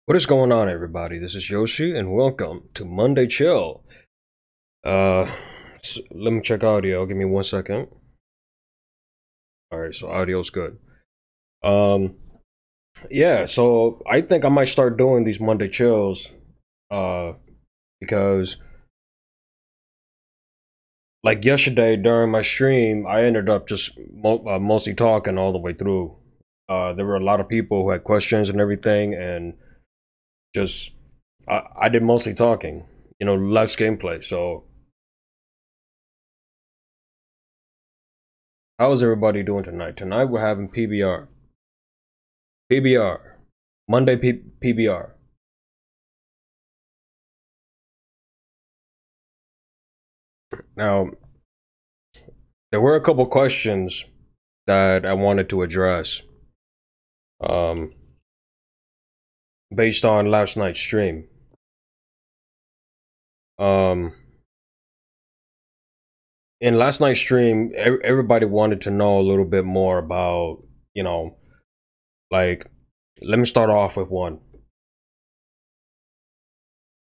What is going on, everybody? This is Yoshi, and welcome to Monday Chill. Uh, Let me check audio. Give me 1 second. All right, so audio's good. Um, yeah, so I think I might start doing these Monday Chills. Uh, because like yesterday during my stream, I ended up just mostly talking all the way through. There were a lot of people who had questions and everything, and just I did mostly talking. Less gameplay. So how is everybody doing tonight? Tonight we're having PBR. PBR. Monday PBR. Now, there were a couple questions that I wanted to address um, based on last night's stream. In last night's stream, everybody wanted to know a little bit more about, like, let me start off with one.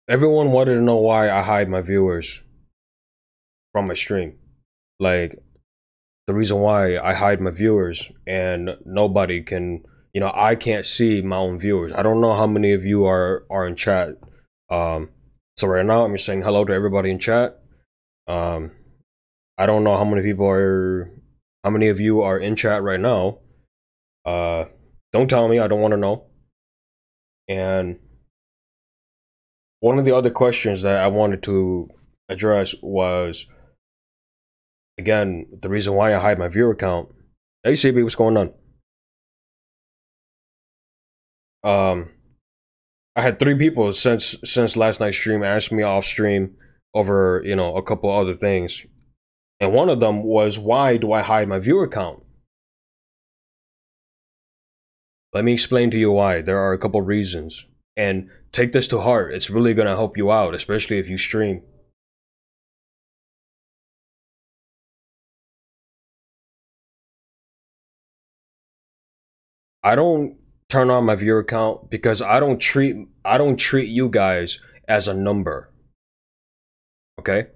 Everyone wanted to know why I hide my viewers from my stream. Like, the reason why I hide my viewers and nobody can, I can't see my own viewers. I don't know how many of you are in chat. So right now I'm just saying hello to everybody in chat. I don't know how many of you are in chat right now. Don't tell me, I don't want to know. And one of the other questions that I wanted to address was, again, the reason why I hide my viewer count. Hey CB, what's going on? I had 3 people since last night's stream asked me off stream over, a couple other things. And one of them was, why do I hide my viewer count? Let me explain to you why. There are a couple reasons. And take this to heart. It's really going to help you out, especially if you stream. I don't turn on my viewer count because I don't treat you guys as a number. Okay?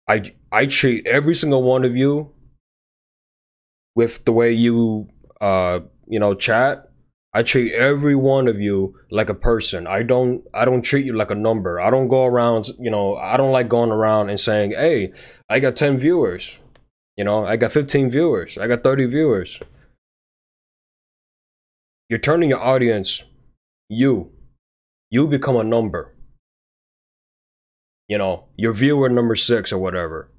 I treat every single one of you with the way you chat. I treat every one of you like a person. I don't treat you like a number. I don't go around, I don't like going around and saying, "Hey, I got 10 viewers." I got 15 viewers. I got 30 viewers. You're turning your audience, you become a number. Your viewer number 6 or whatever.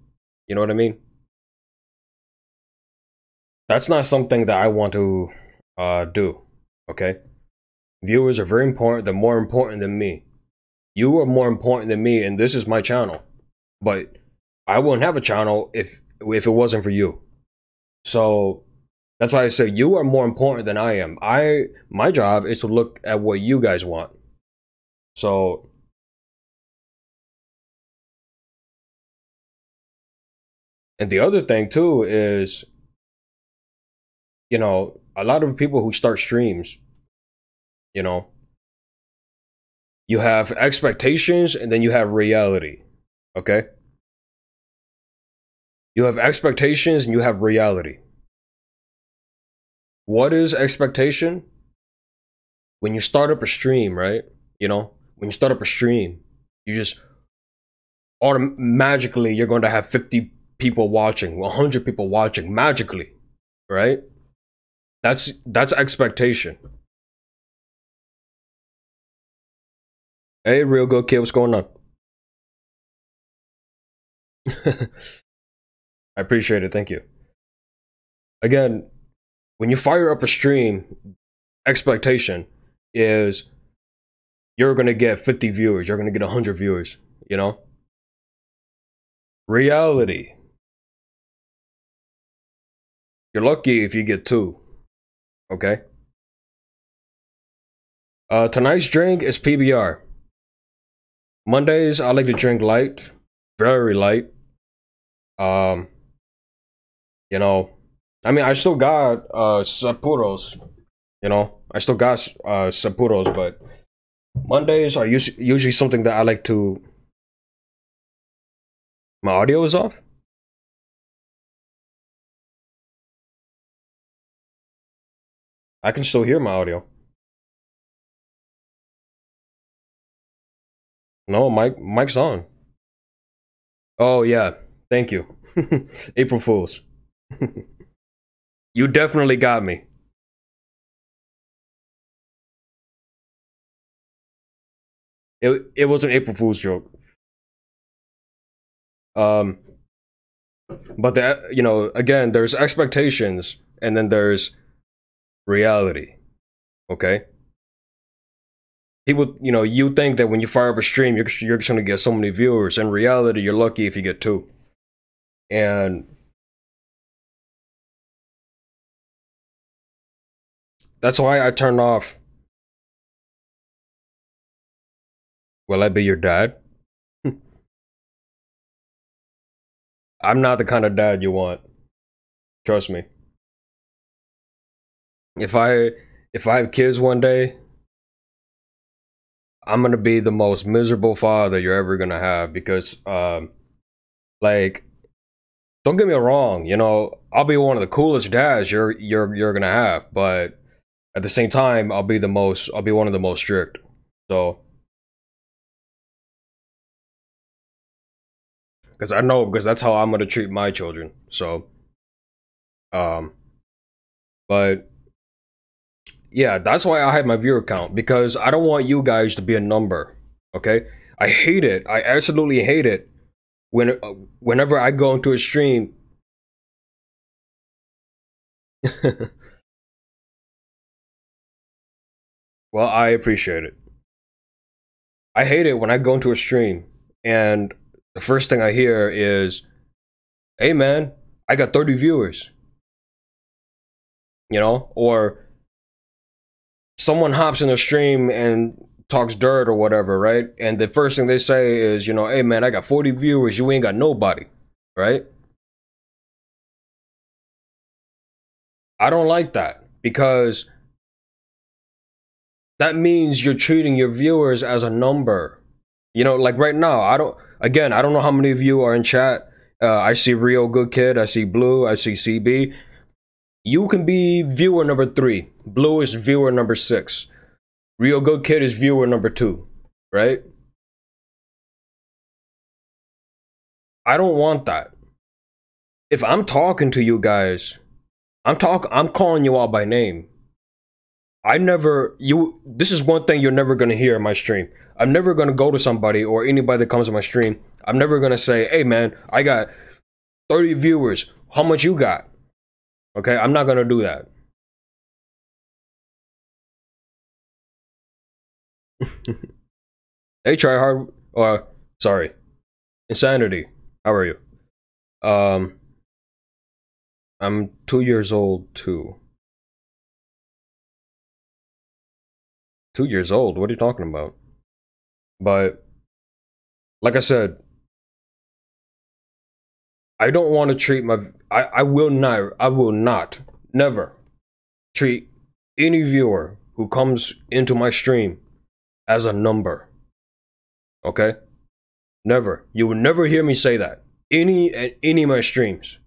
You know what I mean? That's not something that I want to do. Okay? Viewers are very important. They're more important than me. You are more important than me, and this is my channel. But I wouldn't have a channel if it wasn't for you. So that's why I say you are more important than I am. My job is to look at what you guys want. So and the other thing too is, a lot of people who start streams, you have expectations and then you have reality. Okay? You have expectations and you have reality. What is expectation? When you start up a stream, right? When you start up a stream, you just magically you're going to have 50 people watching, 100 people watching magically, right? That's expectation. Hey, real good kid, what's going on? I appreciate it, thank you. Again, when you fire up a stream, expectation is you're gonna get 50 viewers, you're gonna get 100 viewers, Reality, you're lucky if you get 2. Okay? Tonight's drink is PBR. Mondays, I like to drink light, very light. I mean, I still got Sapuros. You know, I still got Saputos, but Mondays are usually something that I like to. My audio is off. I can still hear my audio. No, mic's on. Oh yeah, thank you. April Fools. You definitely got me. It was an April Fool's joke. Um, but that, you know, again, there's expectations and then there's reality. Okay, people, you know, you think that when you fire up a stream, you're just gonna get so many viewers. In reality, you're lucky if you get two. And that's why I turned off. Will I be your dad? I'm not the kind of dad you want. Trust me. If I if I have kids one day, I'm gonna be the most miserable father you're ever gonna have because like don't get me wrong, you know, I'll be one of the coolest dads you're gonna have, but at the same time I'll be one of the most strict. So because I know because that's how I'm gonna treat my children. So um but yeah, that's why I have my viewer count because I don't want you guys to be a number. Okay, I hate it. I absolutely hate it when whenever I go into a stream. Well, I appreciate it. I hate it when I go into a stream and the first thing I hear is, "Hey man, I got 30 viewers." You know, or someone hops in the stream and talks dirt or whatever, right? And the first thing they say is, you know, "Hey man, I got 40 viewers, you ain't got nobody." Right? I don't like that because that means you're treating your viewers as a number. You know, like right now, I don't know how many of you are in chat. I see Rio Good Kid, I see Blue, I see CB. You can be viewer number 3. Blue is viewer number 6. Rio Good Kid is viewer number 2, right? I don't want that. If I'm talking to you guys, I'm calling you out by name. I never you this is one thing you're never gonna hear in my stream. I'm never gonna go to somebody or anybody that comes to my stream. I'm never gonna say, "Hey man, I got 30 viewers. How much you got?" Okay, I'm not gonna do that. Hey, try hard. Sorry, Insanity. How are you? Um, I'm 2 years old too. 2 years old. What are you talking about? But like I said, I don't want to treat my. I will not. I will not. Never treat any viewer who comes into my stream as a number. Okay? Never. You will never hear me say that. Any of my streams.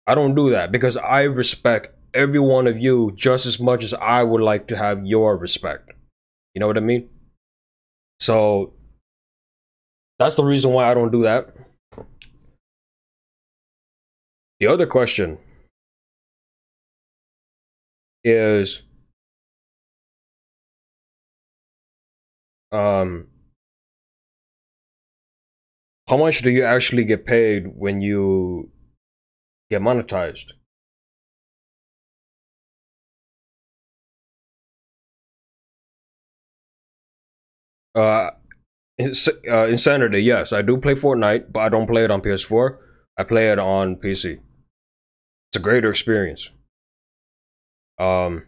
I don't do that because I respect every one of you just as much as I would like to have your respect. You know what I mean? So that's the reason why I don't do that. The other question is um how much do you actually get paid when you get monetized? Uh, Insanity, yes, I do play Fortnite, but I don't play it on PS4. I play it on PC. It's a greater experience. Um,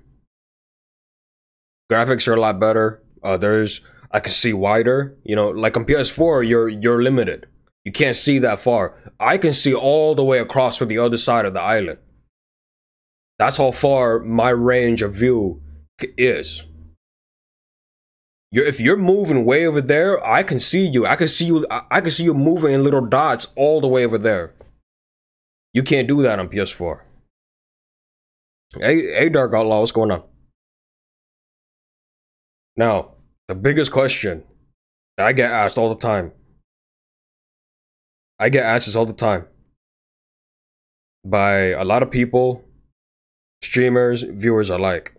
Graphics are a lot better. I can see wider. You know, like on PS4, you're limited. You can't see that far. I can see all the way across to the other side of the island. That's how far my range of view is. If you're moving way over there, I can see you. I can see you. I can see you moving in little dots all the way over there. You can't do that on PS4. Hey, Dark Outlaw, what's going on? Now, the biggest question that I get asked all the time. I get asked this all the time by a lot of people, streamers, viewers alike.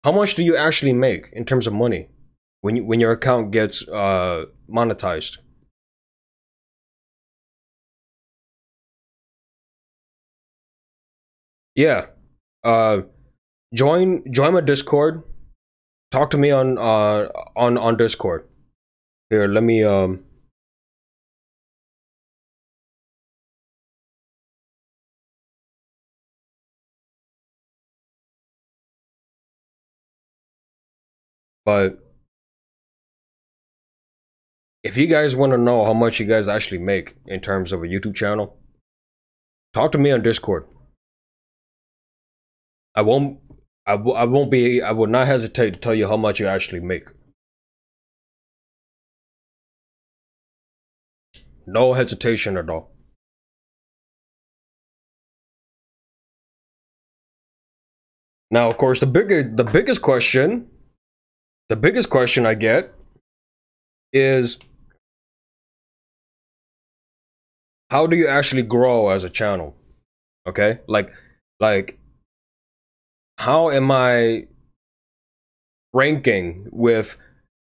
How much do you actually make in terms of money when your account gets monetized? Yeah, join my Discord. Talk to me on Discord. Here, let me But if you guys want to know how much you guys actually make in terms of a YouTube channel, talk to me on Discord. I will not hesitate to tell you how much you actually make. No hesitation at all. Now, of course, the biggest question I get is, how do you actually grow as a channel? Okay, like how am I ranking with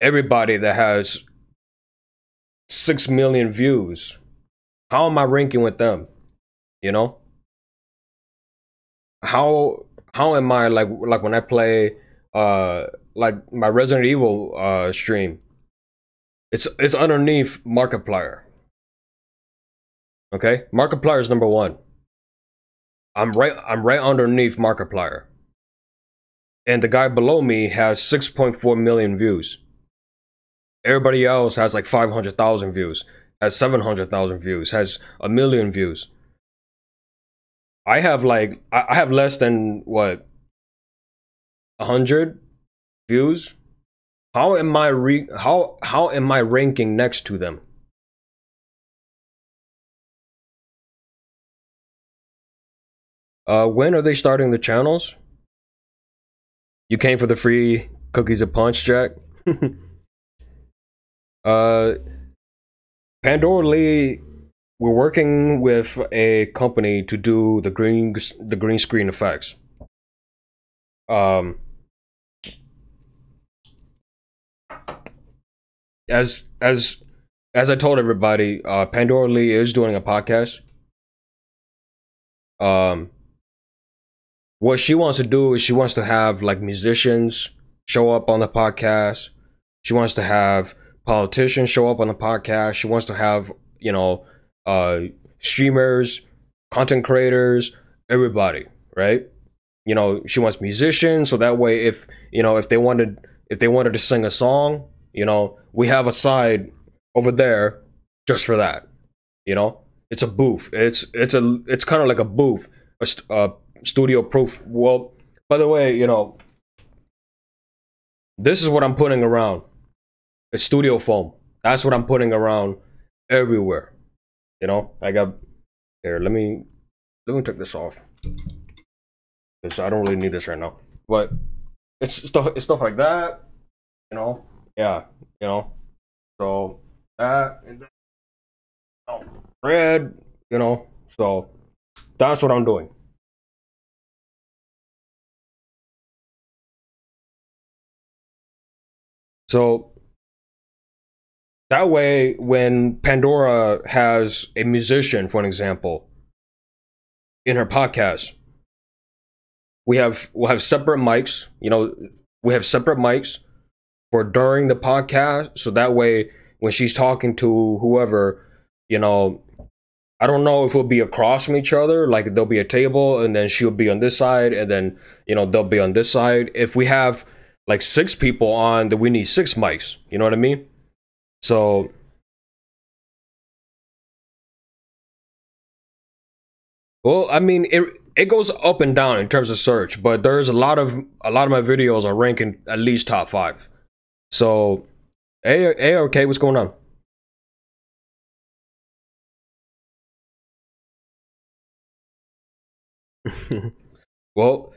everybody that has 6 million views? How am I ranking with them? You know, how am I like when I play like my Resident Evil stream? It's underneath Markiplier. Okay, Markiplier is number 1. I'm right underneath Markiplier, and the guy below me has 6.4 million views. Everybody else has like 500,000 views, has 700,000 views, has a million views. I have like I have less than what, 100 views. How am I how am I ranking next to them? When are they starting the channels? You came for the free cookies and punch, Jack. Pandora Lee, we're working with a company to do the green screen effects. As I told everybody, Pandora Lee is doing a podcast. What she wants to do is she wants to have like musicians show up on the podcast. She wants to have politicians show up on the podcast. She wants to have, you know, streamers, content creators, everybody, right? You know, she wants musicians, so that way if, you know, if they wanted to sing a song, you know, we have a side over there just for that. You know, it's a booth. It's kind of like a booth, a studio proof. Well, by the way, you know, this is what I'm putting around. It's studio foam. That's what I'm putting around everywhere. You know, I got here. Let me take this off because I don't really need this right now. But it's stuff like that. You know, yeah. You know, so that and that. Oh, red. You know, so that's what I'm doing. So that way, when Pandora has a musician, for an example, in her podcast, we'll have separate mics. You know, we have separate mics for during the podcast. So that way, when she's talking to whoever, you know, I don't know if it'll be across from each other. Like there'll be a table, and then she'll be on this side, and then, you know, they'll be on this side. If we have like 6 people on, then we need 6 mics. You know what I mean? So well, I mean, it goes up and down in terms of search, but there's a lot of my videos are ranking at least top 5. So, okay, what's going on? Well,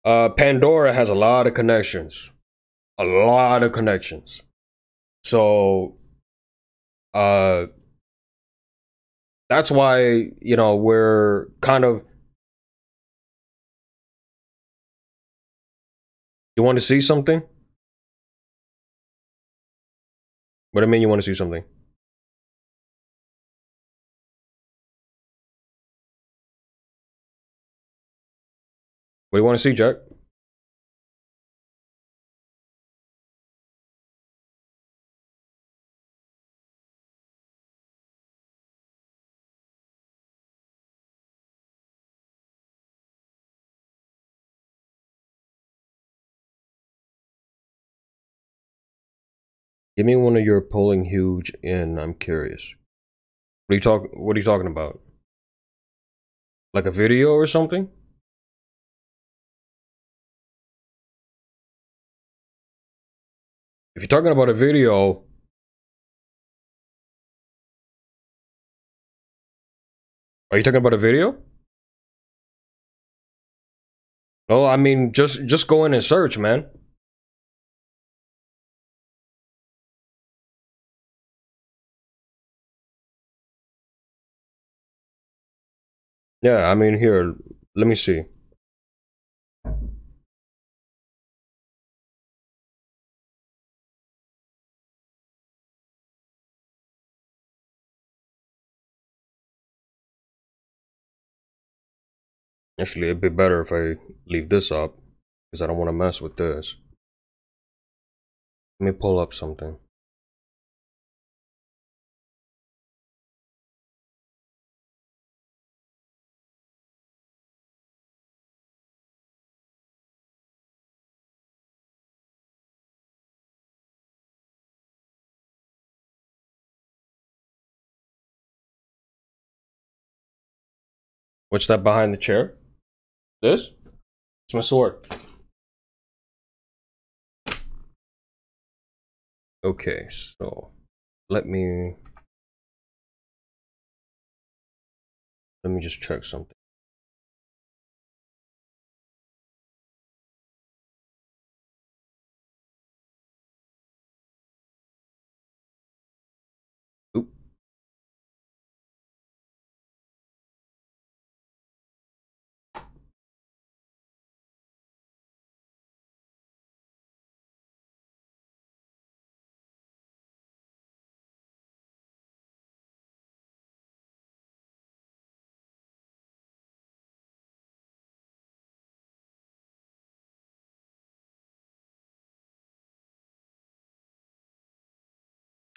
Pandora has a lot of connections, a lot of connections. So, uh, that's why, you know, we're kind of. You want to see something? What do I mean? You want to see something? What do you want to see, Jack? Give me one of your pulling huge in. I'm curious. What are you talking about? Like a video or something? If you're talking about a video, are you talking about a video? No, I mean just go in and search, man. Yeah, I mean here, let me see. Actually, it'd be better if I leave this up because I don't want to mess with this. Let me pull up something. What's that behind the chair? This? It's my sword. Okay, so let me just check something. Oop.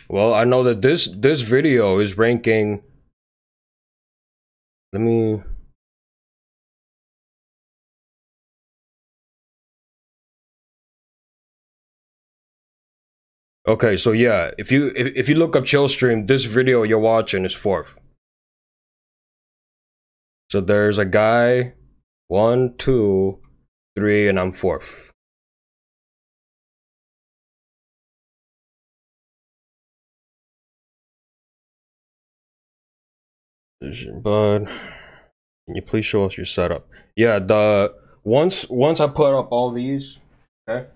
Well, I know that this video is ranking. Let me. Okay, so yeah, if you look up chill stream, this video you're watching is 4th. So there's a guy, 1, 2, 3, and I'm 4th. But can you please show us your setup? Yeah, the once I put up all these, okay.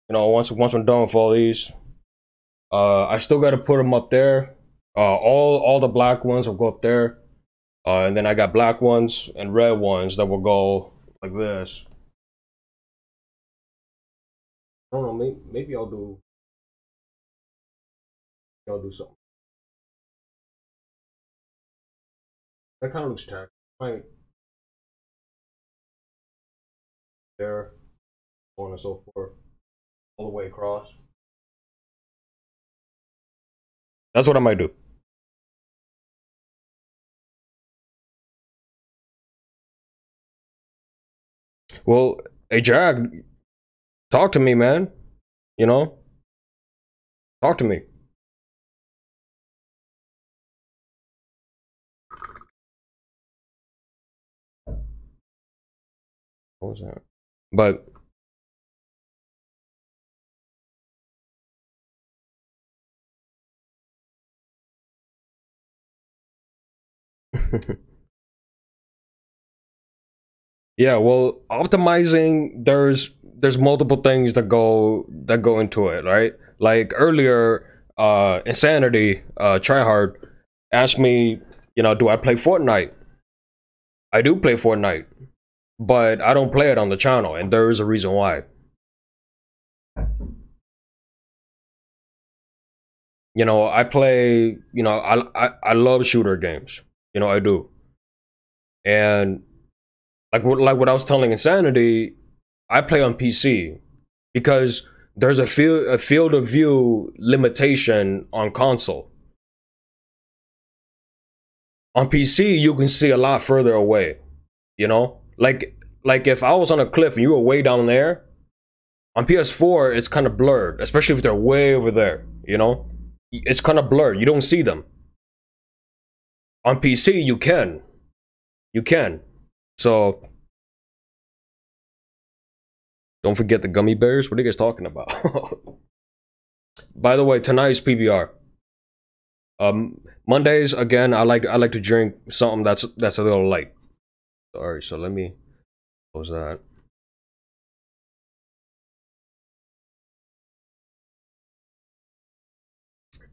You know, once I'm done with all these, I still got to put them up there. All the black ones will go up there, and then I got black ones and red ones that will go like this. I don't know. Maybe I'll do something. That kind of looks tacky. Right there, so on and so forth, all the way across. That's what I might do. Well, hey Jack, talk to me, man. You know, talk to me. What was that? But yeah, well, optimizing, there's multiple things that go into it, right? Like earlier, Insanity, Tryhard asked me, do I play Fortnite? I do play Fortnite, but I don't play it on the channel, and there is a reason why. I play, I love shooter games. I do. And like what I was telling Insanity, I play on PC because there's a field of view limitation on console. On PC, you can see a lot further away. Like if I was on a cliff and you were way down there, on PS4 it's kind of blurred, especially if they're way over there. It's kind of blurred. You don't see them. On PC, you can. So don't forget the gummy bears. What are you guys talking about? By the way, tonight's PBR. Mondays again. I like to drink something that's a little light. Sorry, so let me close that.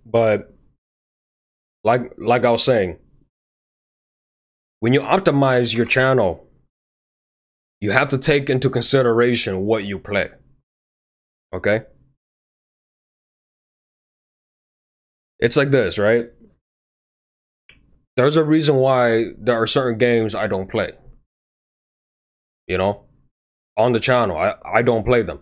But like I was saying, when you optimize your channel, you have to take into consideration what you play. Okay? It's like this, right? There's a reason why there are certain games I don't play. On the channel, I don't play them.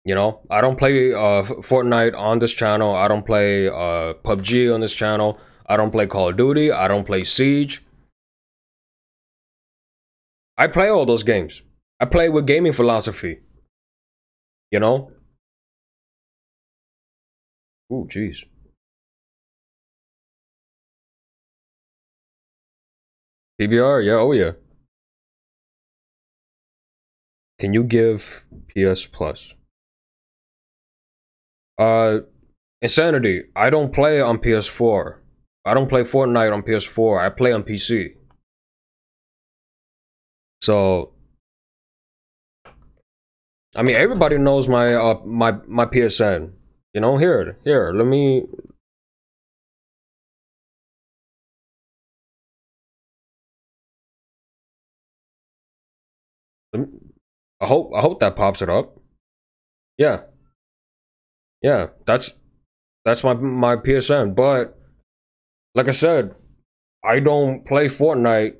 I don't play Fortnite on this channel. I don't play PUBG on this channel. I don't play Call of Duty. I don't play Siege. I play all those games. I play with gaming philosophy. Ooh, jeez. PBR, yeah, oh yeah. Can you give PS Plus? Insanity. I don't play on PS4. I don't play Fortnite on PS4. I play on PC. So, I mean, everybody knows my PSN. Here. I hope that pops it up. Yeah, yeah. That's my PSN. But like I said, I don't play Fortnite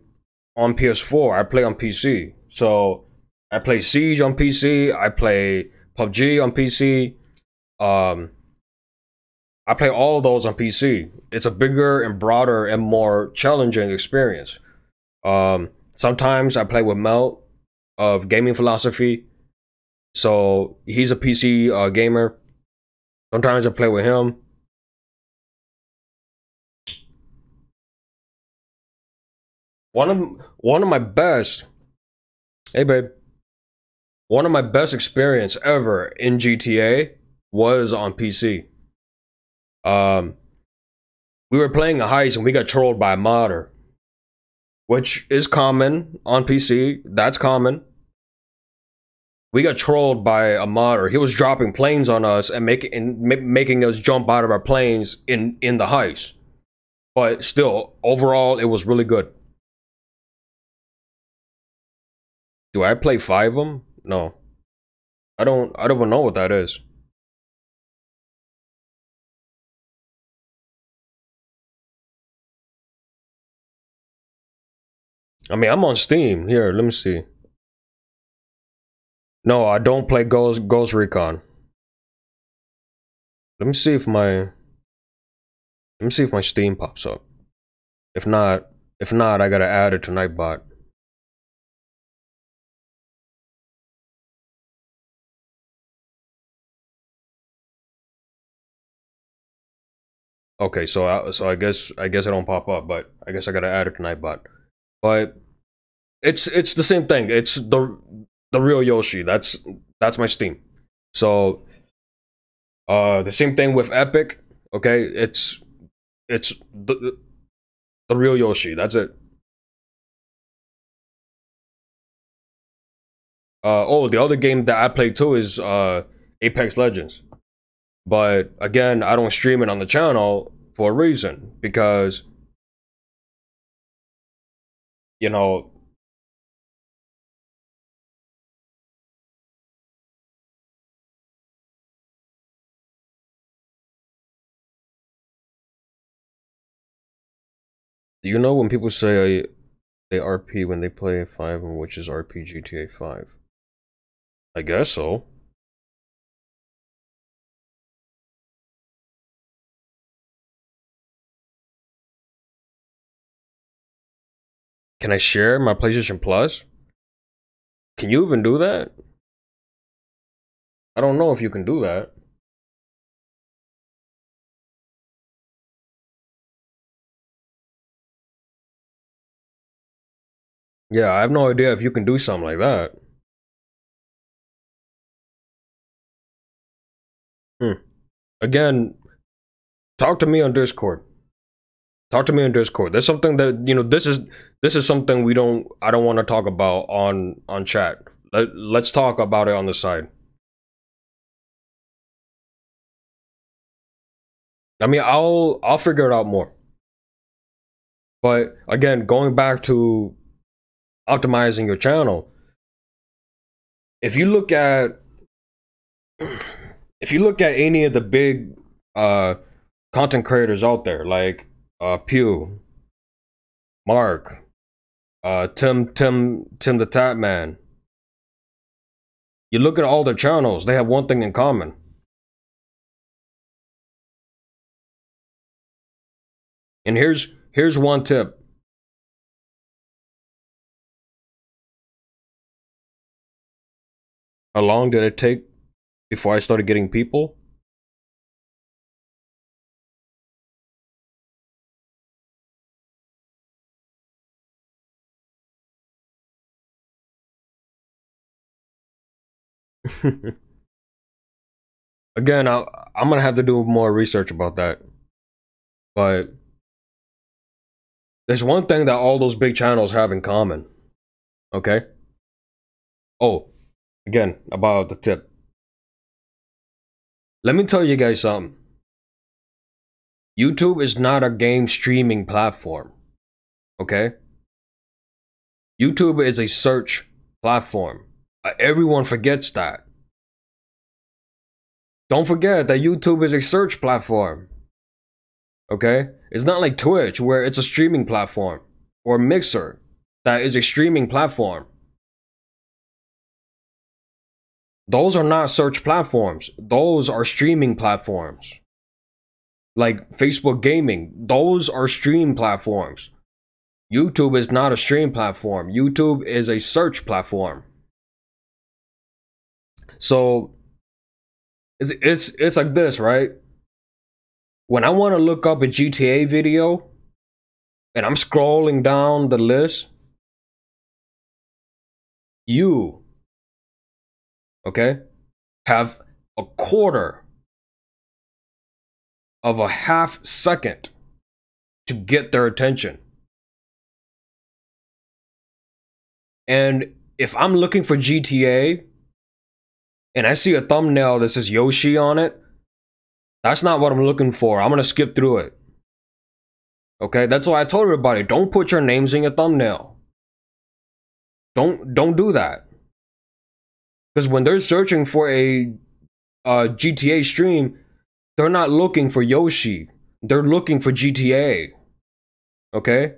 on PS4. I play on PC. So I play Siege on PC. I play PUBG on PC. Um, I play all of those on PC. It's a bigger and broader and more challenging experience. Sometimes I play with Melt of Gaming Philosophy. So he's a PC gamer. Sometimes I play with him. One of my best. Hey babe. One of my best experience ever in GTA was on PC. Um, we were playing a heist and we got trolled by a modder, which is common on PC. That's common. We got trolled by a modder. He was dropping planes on us and making us jump out of our planes in the heist. But still, overall, it was really good. Do I play FiveM? No, I don't even know what that is. I mean, I'm on Steam. Here, let me see. No, I don't play Ghost Recon. Let me see if my Steam pops up. If not, I gotta add it to Nightbot. Okay, so I guess I don't pop up, but I guess I gotta add it to Nightbot. But It's the same thing. It's the real Yoshi. That's my Steam. So the same thing with Epic. Okay, it's the real Yoshi. That's it. Oh, the other game that I play too is Apex Legends. But again, I don't stream it on the channel for a reason, because you know, do you know when people say they RP when they play 5, which is RP GTA 5? I guess so. Can I share my PlayStation Plus? Can you even do that? I don't know if you can do that. Yeah, I have no idea if you can do something like that. Hmm. Again, talk to me on Discord. Talk to me on Discord. There's something that, this is something I don't want to talk about on chat. Let's talk about it on the side. I mean, I'll figure it out more. But again, going back to optimizing your channel, if you look at any of the big content creators out there, like Pew, Mark, Tim the Tap Man, you look at all their channels, they have one thing in common. And here's one tip. How long did it take before I started getting people? Again, I'm gonna have to do more research about that. But there's one thing that all those big channels have in common. Okay? Oh, again, about the tip. Let me tell you guys something. YouTube is not a game streaming platform. Okay? YouTube is a search platform. Everyone forgets that. Don't forget that YouTube is a search platform. Okay? It's not like Twitch, where it's a streaming platform, or Mixer, that is a streaming platform. Those are not search platforms. Those are streaming platforms. Like Facebook Gaming, those are stream platforms. YouTube is not a stream platform. YouTube is a search platform. So it's like this, right? When I want to look up a GTA video and I'm scrolling down the list, you, okay, have a quarter of a half second to get their attention. And if I'm looking for GTA and I see a thumbnail that says Yoshi on it, that's not what I'm looking for. I'm gonna skip through it. Okay, that's why I told everybody, don't put your names in your thumbnail. Don't do that. Because when they're searching for a GTA stream, they're not looking for Yoshi. They're looking for GTA. Okay?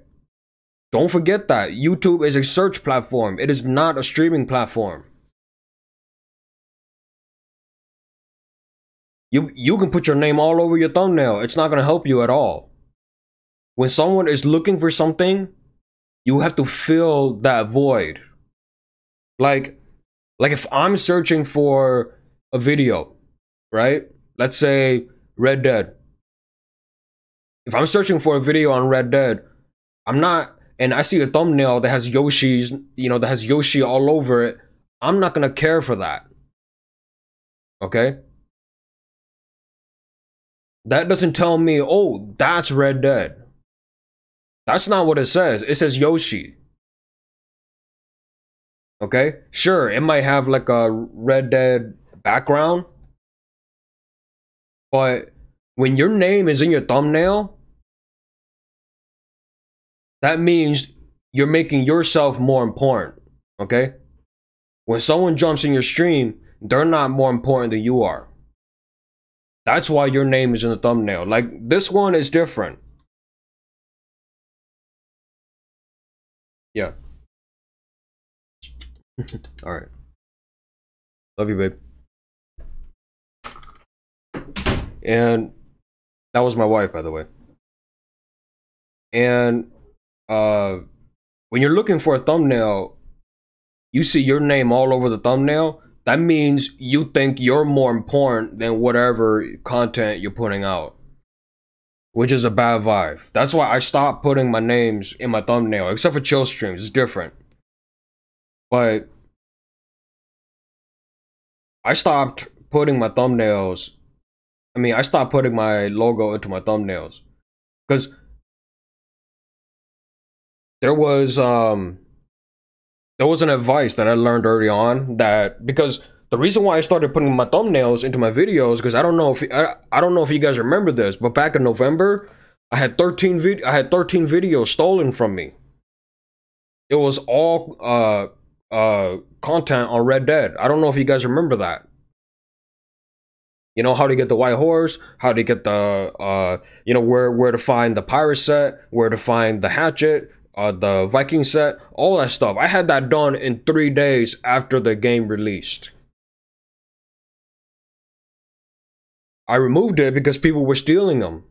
Don't forget that. YouTube is a search platform. It is not a streaming platform. You can put your name all over your thumbnail. It's not going to help you at all. When someone is looking for something, you have to fill that void. Like if I'm searching for a video, right? Let's say Red Dead. If I'm searching for a video on Red Dead, I'm not and I see a thumbnail that has Yoshi's, that has Yoshi all over it, I'm not gonna care for that. Okay? That doesn't tell me, oh, that's Red Dead. That's not what it says. It says Yoshi. Okay? Sure, it might have like a Red Dead background, but when your name is in your thumbnail, that means you're making yourself more important. Okay? When someone jumps in your stream, they're not more important than you are. That's why your name is in the thumbnail. Like, this one is different. Yeah. Alright. Love you, babe. And that was my wife, by the way. And when you're looking for a thumbnail, you see your name all over the thumbnail, that means you think you're more important than whatever content you're putting out, which is a bad vibe. That's why I stopped putting my names in my thumbnail, except for chill streams. It's different. But I stopped putting my thumbnails. I stopped putting my logo into my thumbnails because there was an advice that I learned early on, that because the reason why I started putting my thumbnails into my videos, because I don't know if you guys remember this, but back in November, I had 13 videos stolen from me. It was all content on Red Dead. I don't know if you guys remember that. You know, how to get the white horse, how to get the where to find the pirate set, where to find the hatchet, the Viking set, all that stuff. I had that done in 3 days after the game released. I removed it because people were stealing them.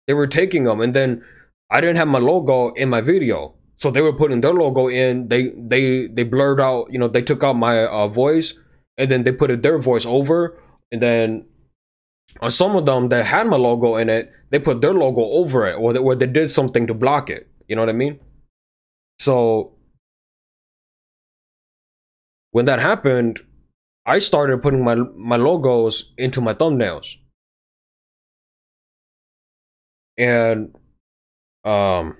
They were taking them, and then I didn't have my logo in my video, so they were putting their logo in. They blurred out, they took out my voice, and then they put their voice over, and then on some of them that had my logo in it, they put their logo over it, or they did something to block it. You know what I mean? So when that happened, I started putting my logos into my thumbnails. And a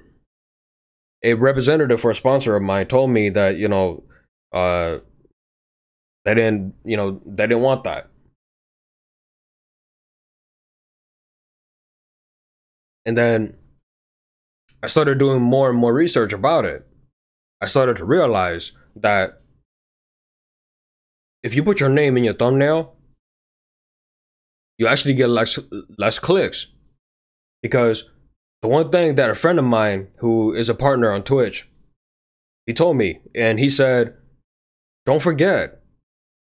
representative for a sponsor of mine told me that, they didn't want that. And then I started doing more and more research about it. I started to realize that if you put your name in your thumbnail, you actually get less clicks. Because the one thing that a friend of mine who is a partner on Twitch, he told me, and he said, don't forget,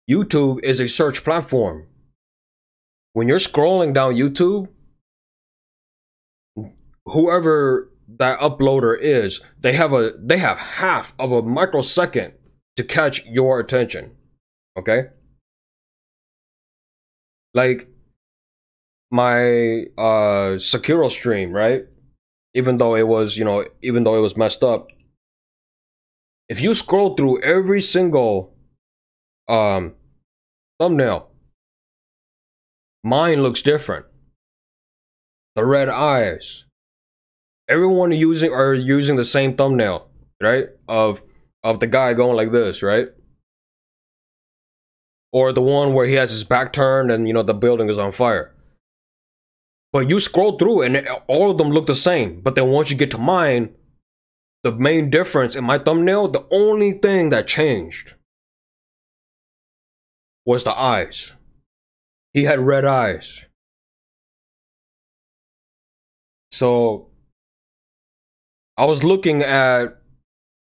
YouTube is a search platform. When you're scrolling down YouTube, whoever that uploader is, they have half of a microsecond to catch your attention. Okay? Like my Sekiro stream, right? Even though it was messed up, if you scroll through every single thumbnail, mine looks different. The red eyes. Everyone are using the same thumbnail, right? Of the guy going like this, right? Or the one where he has his back turned and the building is on fire. But you scroll through and all of them look the same. But then once you get to mine, the main difference in my thumbnail, the only thing that changed was the eyes. He had red eyes. So I was looking at,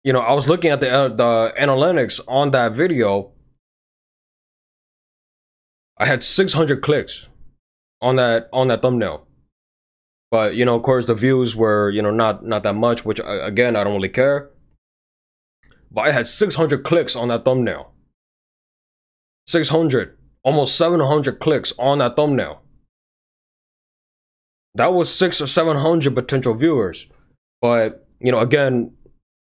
the analytics on that video. I had 600 clicks on that thumbnail. But, of course, the views were, not that much, which, again, I don't really care. But I had 600 clicks on that thumbnail. 600, almost 700 clicks on that thumbnail. That was 600 or 700 potential viewers. But again,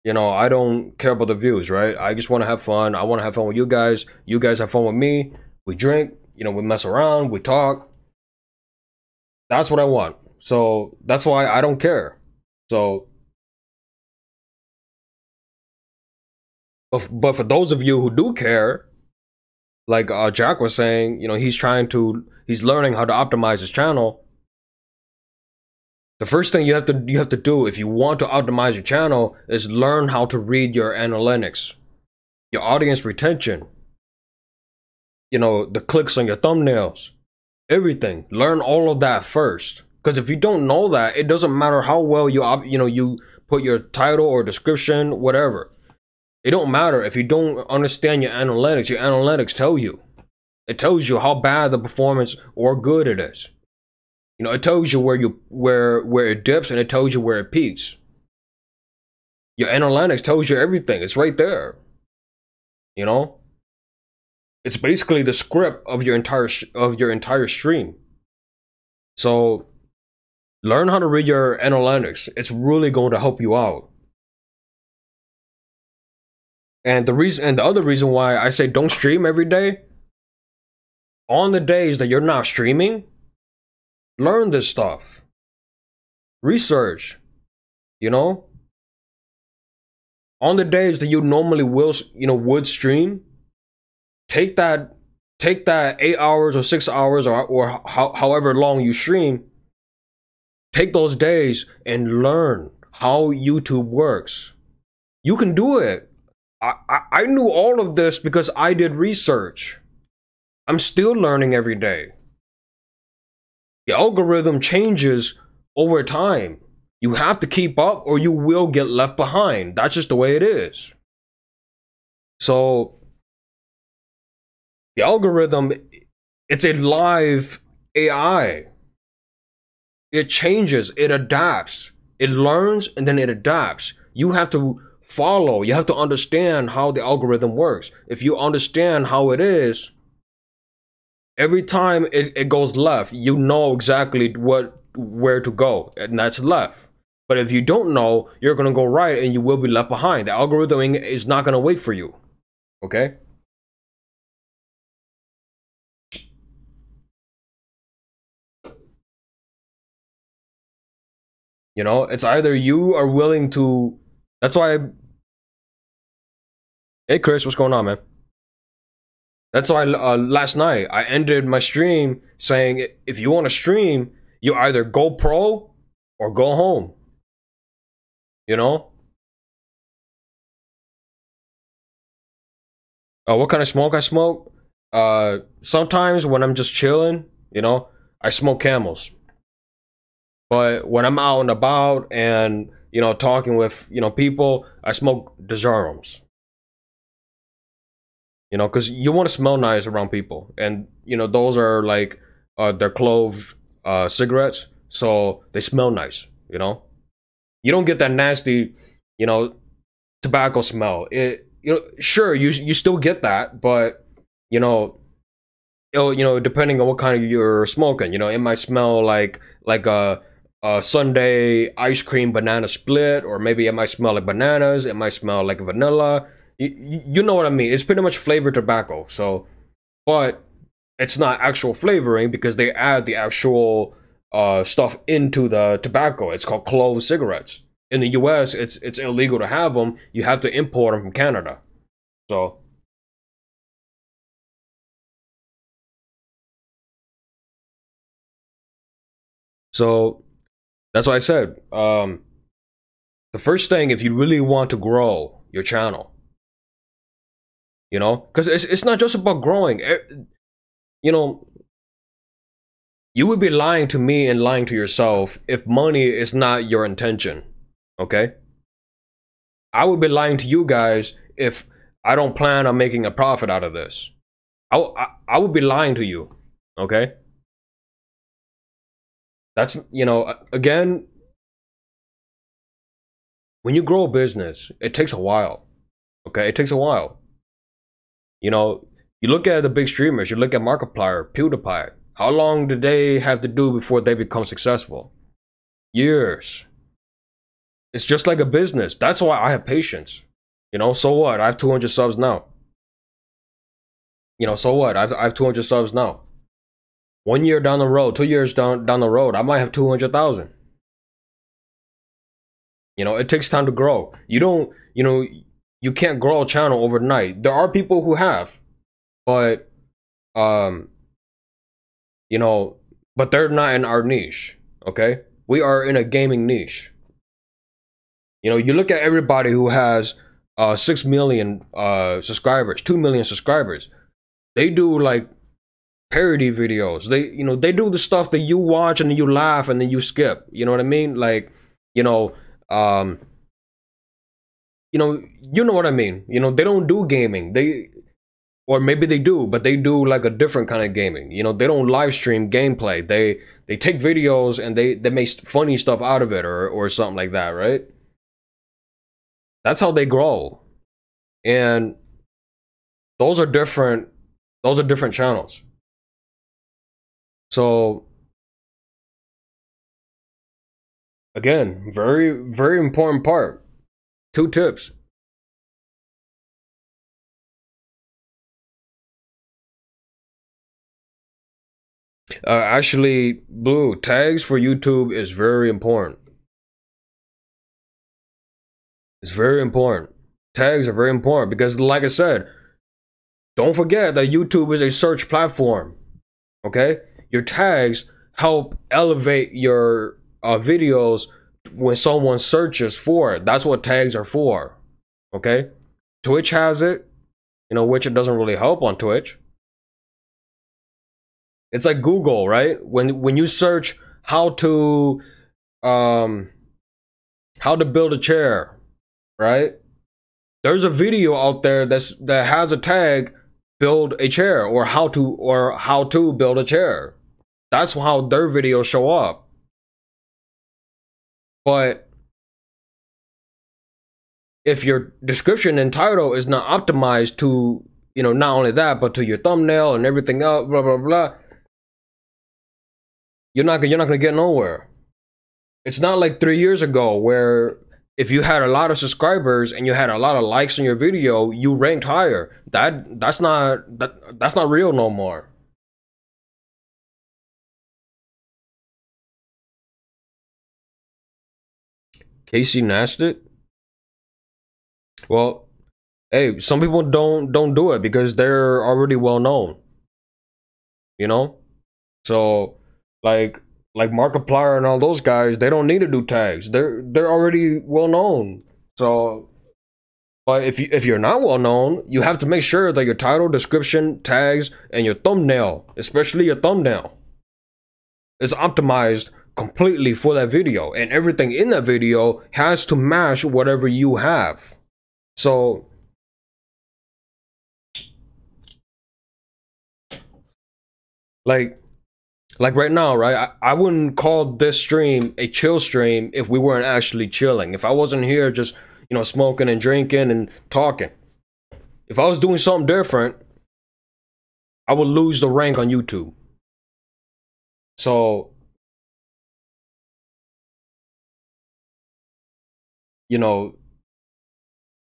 I don't care about the views, right? I just want to have fun. I want to have fun with you guys. You guys have fun with me. We drink, we mess around, we talk. That's what I want. So that's why I don't care. So, but for those of you who do care, like Jack was saying, he's learning how to optimize his channel. The first thing you have to do if you want to optimize your channel is learn how to read your analytics, your audience retention, the clicks on your thumbnails, everything. Learn all of that first, because if you don't know that, it doesn't matter how well you put your title or description, whatever. It don't matter if you don't understand your analytics. Your analytics tell you. It tells you how bad the performance or good it is. It tells you where it dips, and it tells you where it peaks. Your analytics tells you everything. It's right there. It's basically the script of your entire stream. So learn how to read your analytics. It's really going to help you out. And the other reason why I say don't stream every day, on the days that you're not streaming, learn this stuff. Research. On the days that you normally would stream, take that 8 hours or 6 hours or however long you stream, take those days and learn how YouTube works. You can do it. I knew all of this because I did research. I'm still learning every day. The algorithm changes over time. You have to keep up or you will get left behind. That's just the way it is. So the algorithm, it's a live AI. It changes, it adapts, it learns, and then it adapts. You have to follow, you have to understand how the algorithm works. If you understand how it is, every time it goes left, you know exactly where to go, and that's left. But if you don't know, you're going to go right and you will be left behind. The algorithm is not going to wait for you. Okay? It's either you are willing to. That's why. Hey Chris, what's going on, man? That's why last night I ended my stream saying, if you want to stream, you either go pro or go home. What kind of smoke I smoke? Sometimes when I'm just chilling, I smoke Camels. But when I'm out and about and talking with people, I smoke Dejarums. Because you want to smell nice around people, and those are like they're clove cigarettes, so they smell nice. You don't get that nasty tobacco smell. Sure, you still get that, but depending on what kind of you're smoking, it might smell like a Sunday ice cream banana split, or maybe it might smell like bananas, it might smell like vanilla. You know what I mean? It's pretty much flavored tobacco. So, but it's not actual flavoring because they add the actual stuff into the tobacco. It's called clove cigarettes. In the US, it's illegal to have them. You have to import them from Canada. So that's why I said, the first thing, if you really want to grow your channel, because it's not just about growing. You would be lying to me and lying to yourself if money is not your intention. Okay? I would be lying to you guys if I don't plan on making a profit out of this. I would be lying to you. Okay? That's, again, when you grow a business, it takes a while. Okay? It takes a while. You look at the big streamers, you look at Markiplier, PewDiePie. How long did they have to do before they become successful? Years. It's just like a business. That's why I have patience. You know, so what? I have 200 subs now. You know, so what? I have 200 subs now. 1 year down the road, 2 years down the road, I might have 200,000. You know, it takes time to grow. You don't, you know, you can't grow a channel overnight. There are people who have, but you know, but they're not in our niche. Okay, we are in a gaming niche. You know, you look at everybody who has 6 million subscribers, 2 million subscribers. They do like parody videos. They, you know, they do the stuff that you watch and then you laugh and then you skip. You know what I mean? Like, you know what I mean. You know, they don't do gaming. They, or maybe they do, but they do like a different kind of gaming. You know, they don't live stream gameplay. They take videos and they make funny stuff out of it or something like that, right? That's how they grow. And those are different channels. So again, very, very important part. 2 tips. Actually, Blue, tags for YouTube is very important. It's very important. Tags are very important because, like I said, don't forget that YouTube is a search platform. Okay? Your tags help elevate your videos when someone searches for it. That's what tags are for. Okay? Twitch has it, you know, which it doesn't really help on Twitch. It's like Google, right? When you search how to build a chair, right? There's a video out there that has a tag, build a chair, or how to build a chair. That's how their videos show up. But if your description and title is not optimized to, you know, not only that, but to your thumbnail and everything else, blah blah blah, you're not gonna get nowhere. It's not like 3 years ago where if you had a lot of subscribers and you had a lot of likes on your video, you ranked higher. That's not real no more. Casey Nastit? Well, hey, some people don't do it because they're already well known. You know? So like Markiplier and all those guys, they don't need to do tags. They're already well known. So, but if you're not well known, you have to make sure that your title, description, tags, and your thumbnail, especially your thumbnail, is optimized completely for that video, and everything in that video has to match whatever you have. So like right now, right? I wouldn't call this stream a chill stream if we weren't actually chilling. If I wasn't here just, you know, smoking and drinking and talking. If I was doing something different, I would lose the rank on YouTube. So, you know,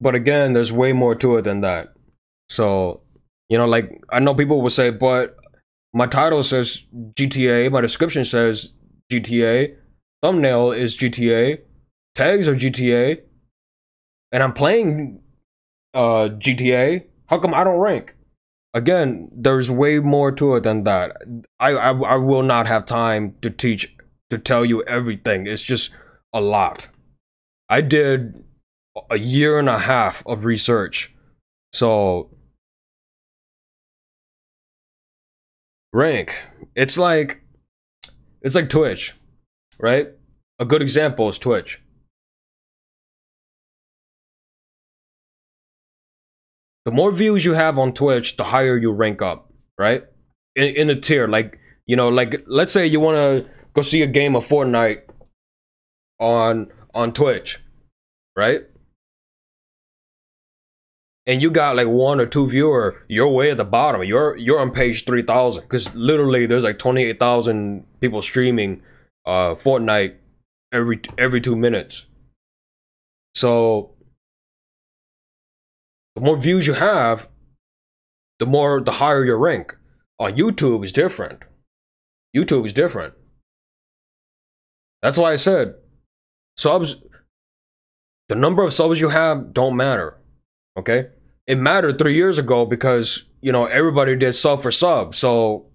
but again, there's way more to it than that. So, you know, like, I know people will say, but my title says GTA, my description says GTA, thumbnail is GTA, tags are GTA, and I'm playing GTA. How come I don't rank? Again, there's way more to it than that. I will not have time to tell you everything. It's just a lot. I did a year and a half of research. So rank, it's like Twitch, right? A good example is Twitch. The more views you have on Twitch, the higher you rank up, right? In a tier, like, you know, like, let's say you want to go see a game of Fortnite on Twitch, right? And you got like 1 or 2 viewer, you're way at the bottom. You're on page 3,000 because literally there's like 28,000 people streaming Fortnite every 2 minutes. So the more views you have, the higher your rank. On YouTube is different. YouTube is different. That's why I said subs, the number of subs you have don't matter. Okay? It mattered 3 years ago because, you know, everybody did sub for sub. So,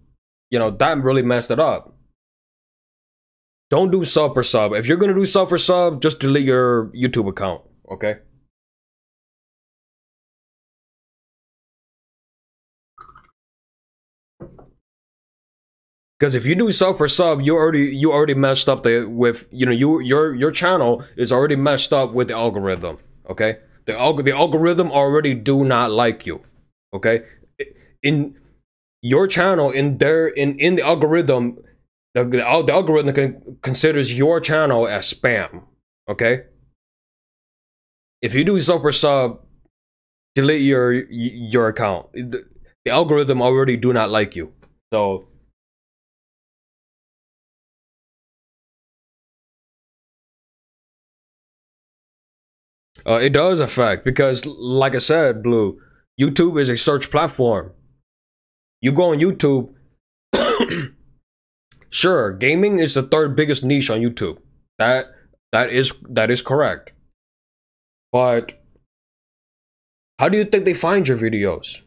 you know, that really messed it up. Don't do sub for sub. If you're gonna do sub for sub, just delete your YouTube account. Okay? Because if you do sub for sub, you already messed up with, you know, your channel is already messed up with the algorithm. Okay, the algorithm already do not like you. Okay, in your channel, in the algorithm, the algorithm considers your channel as spam. Okay, if you do sub for sub, delete your account. The algorithm already do not like you. So. It does affect because, like I said, Blue, YouTube is a search platform. You go on YouTube, sure, gaming is the third biggest niche on YouTube. That is correct. But how do you think they find your videos?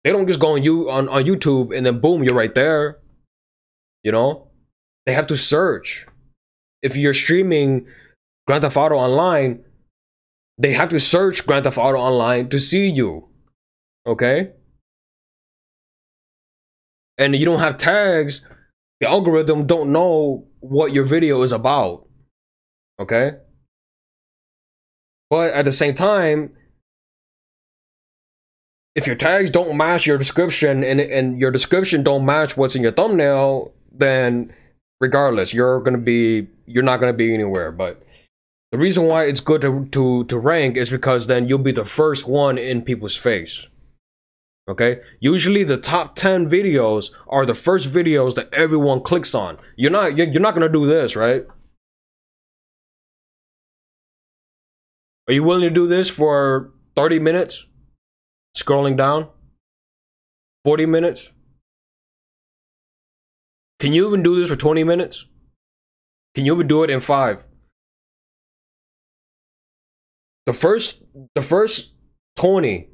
They don't just go on YouTube and then boom, you're right there. You know, they have to search. If you're streaming Grand Theft Auto Online, they have to search Grand Theft Auto Online to see you. Okay? And you don't have tags, the algorithm don't know what your video is about. Okay? But at the same time, if your tags don't match your description and your description don't match what's in your thumbnail, then regardless, you're not gonna be anywhere. But the reason why it's good to rank is because then you'll be the first one in people's face. Okay? Usually the top 10 videos are the first videos that everyone clicks on. You're not gonna do this, right? Are you willing to do this for 30 minutes? Scrolling down? 40 minutes? Can you even do this for 20 minutes? Can you even do it in 5? The first 20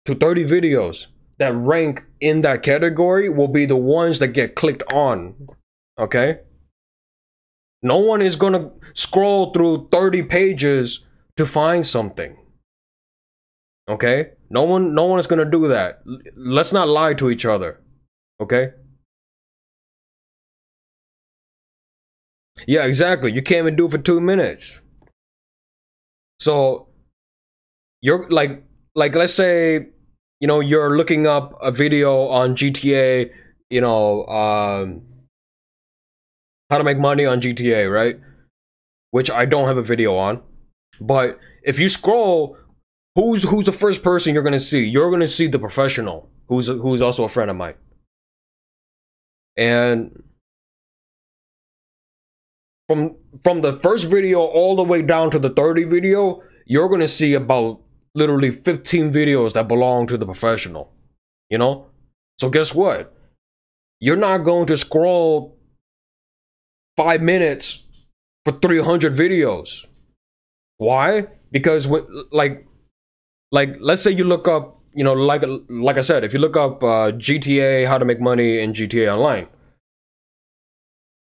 to 30 videos that rank in that category will be the ones that get clicked on. Okay? No one is gonna scroll through 30 pages to find something. Okay? No one is gonna do that. Let's not lie to each other. Okay? Yeah, exactly. You can't even do it for 2 minutes. So you're like let's say, you know, you're looking up a video on GTA, you know, how to make money on GTA, right? Which I don't have a video on. But if you scroll, who's the first person you're gonna see? You're gonna see the professional, who's also a friend of mine. And from the first video all the way down to the 30 video, you're gonna see about literally 15 videos that belong to the professional. You know? So guess what? You're not going to scroll 5 minutes for 300 videos. Why? Because like let's say you look up, you know, like I said, if you look up GTA, how to make money in GTA Online,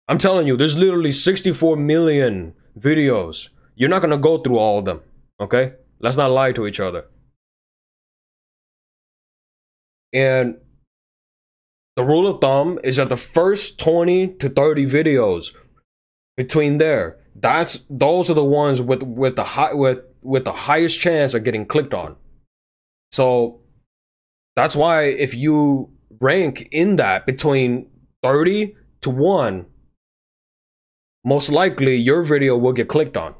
I'm telling you, there's literally 64 million videos. You're not gonna go through all of them, okay? Let's not lie to each other. And the rule of thumb is that the first 20 to 30 videos between there, those are the ones with the highest chance of getting clicked on. So that's why if you rank in that between 30 to 1, most likely your video will get clicked on.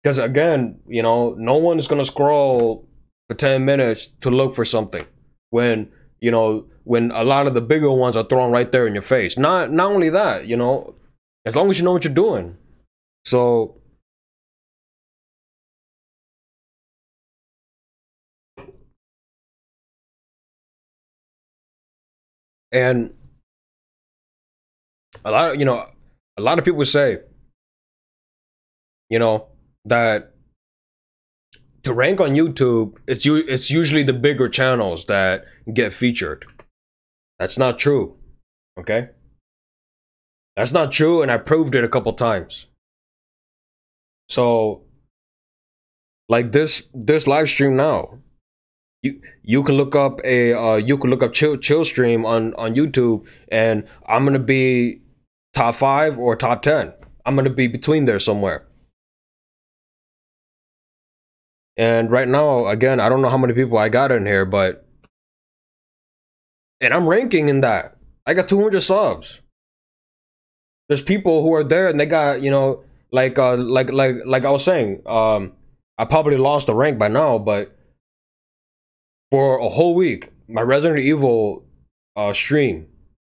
Because again, you know, no one is gonna scroll for 10 minutes to look for something when, you know, when a lot of the bigger ones are thrown right there in your face. Not only that, you know, as long as you know what you're doing. So And a lot of people say, that to rank on YouTube, it's usually the bigger channels that get featured. That's not true. Okay? That's not true, and I proved it a couple times. So, like this live stream now, you can look up chill stream on YouTube, and I'm gonna be top 5 or top 10. I'm gonna be between there somewhere. And right now, again, I don't know how many people I got in here, and I'm ranking in that. I got 200 subs. There's people who are there and they got, like I was saying, I probably lost the rank by now, but for a whole week, my Resident Evil stream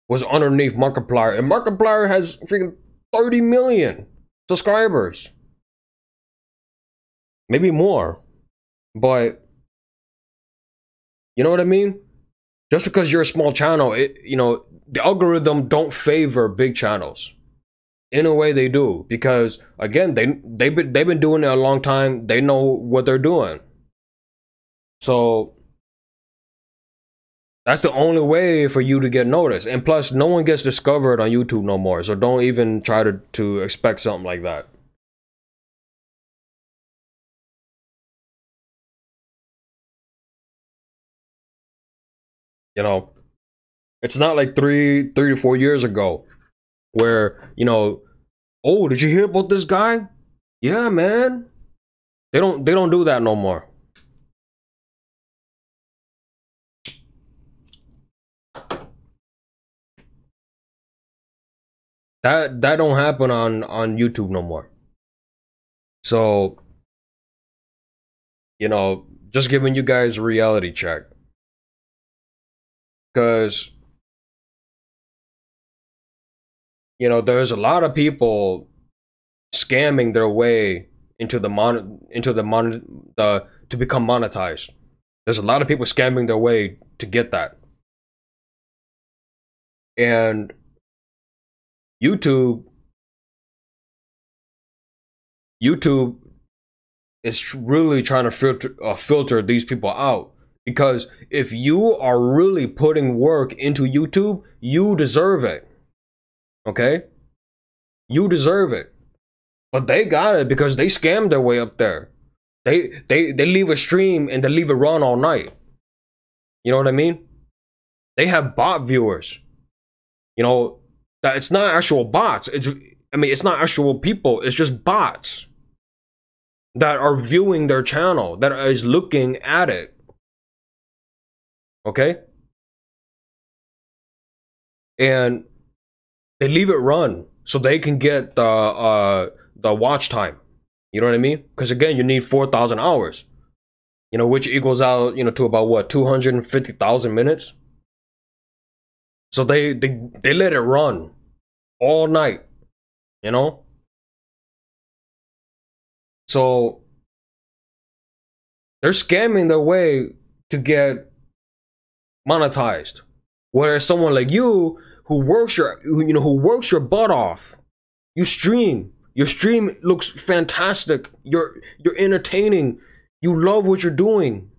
was underneath Markiplier, and Markiplier has freaking 30 million subscribers, maybe more. But you know what I mean? Just because you're a small channel, the algorithm don't favor big channels. In a way, they do, because again, they've been doing it a long time. They know what they're doing. So that's the only way for you to get noticed. And plus, no one gets discovered on YouTube no more. So don't even try to expect something like that. It's not like three to 4 years ago where, oh, did you hear about this guy? Yeah, man. They don't do that no more. That don't happen on YouTube no more. So, just giving you guys a reality check. Because there's a lot of people scamming their way into to become monetized. There's a lot of people scamming their way to get that. And YouTube is really trying to filter these people out, because if you are really putting work into YouTube, you deserve it. Okay? You deserve it. But they got it because they scammed their way up there. They leave a stream and they leave it run all night. You know what I mean? They have bot viewers. That it's not actual bots. It's not actual people. It's just bots that are viewing their channel, that is looking at it. Okay? And they leave it run so they can get the watch time. You know what I mean? Because again, you need 4,000 hours. Which equals out, to about what, 250,000 minutes. So they let it run all night. So they're scamming their way to get monetized. Whereas someone like you who works your butt off, you stream. Your stream looks fantastic. You're entertaining. You love what you're doing.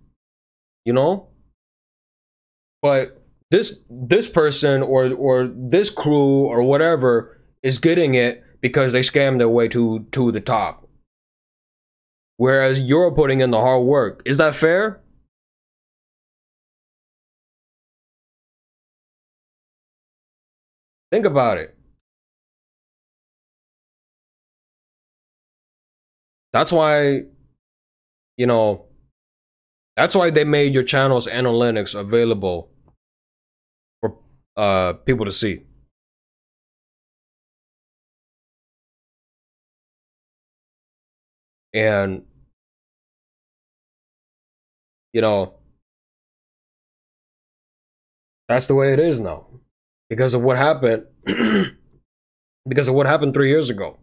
But this person or this crew or whatever is getting it because they scammed their way to the top. Whereas you're putting in the hard work. Is that fair? Think about it. That's why, that's why they made your channel's analytics available for people to see. And that's the way it is now, because of what happened. Because of what happened 3 years ago.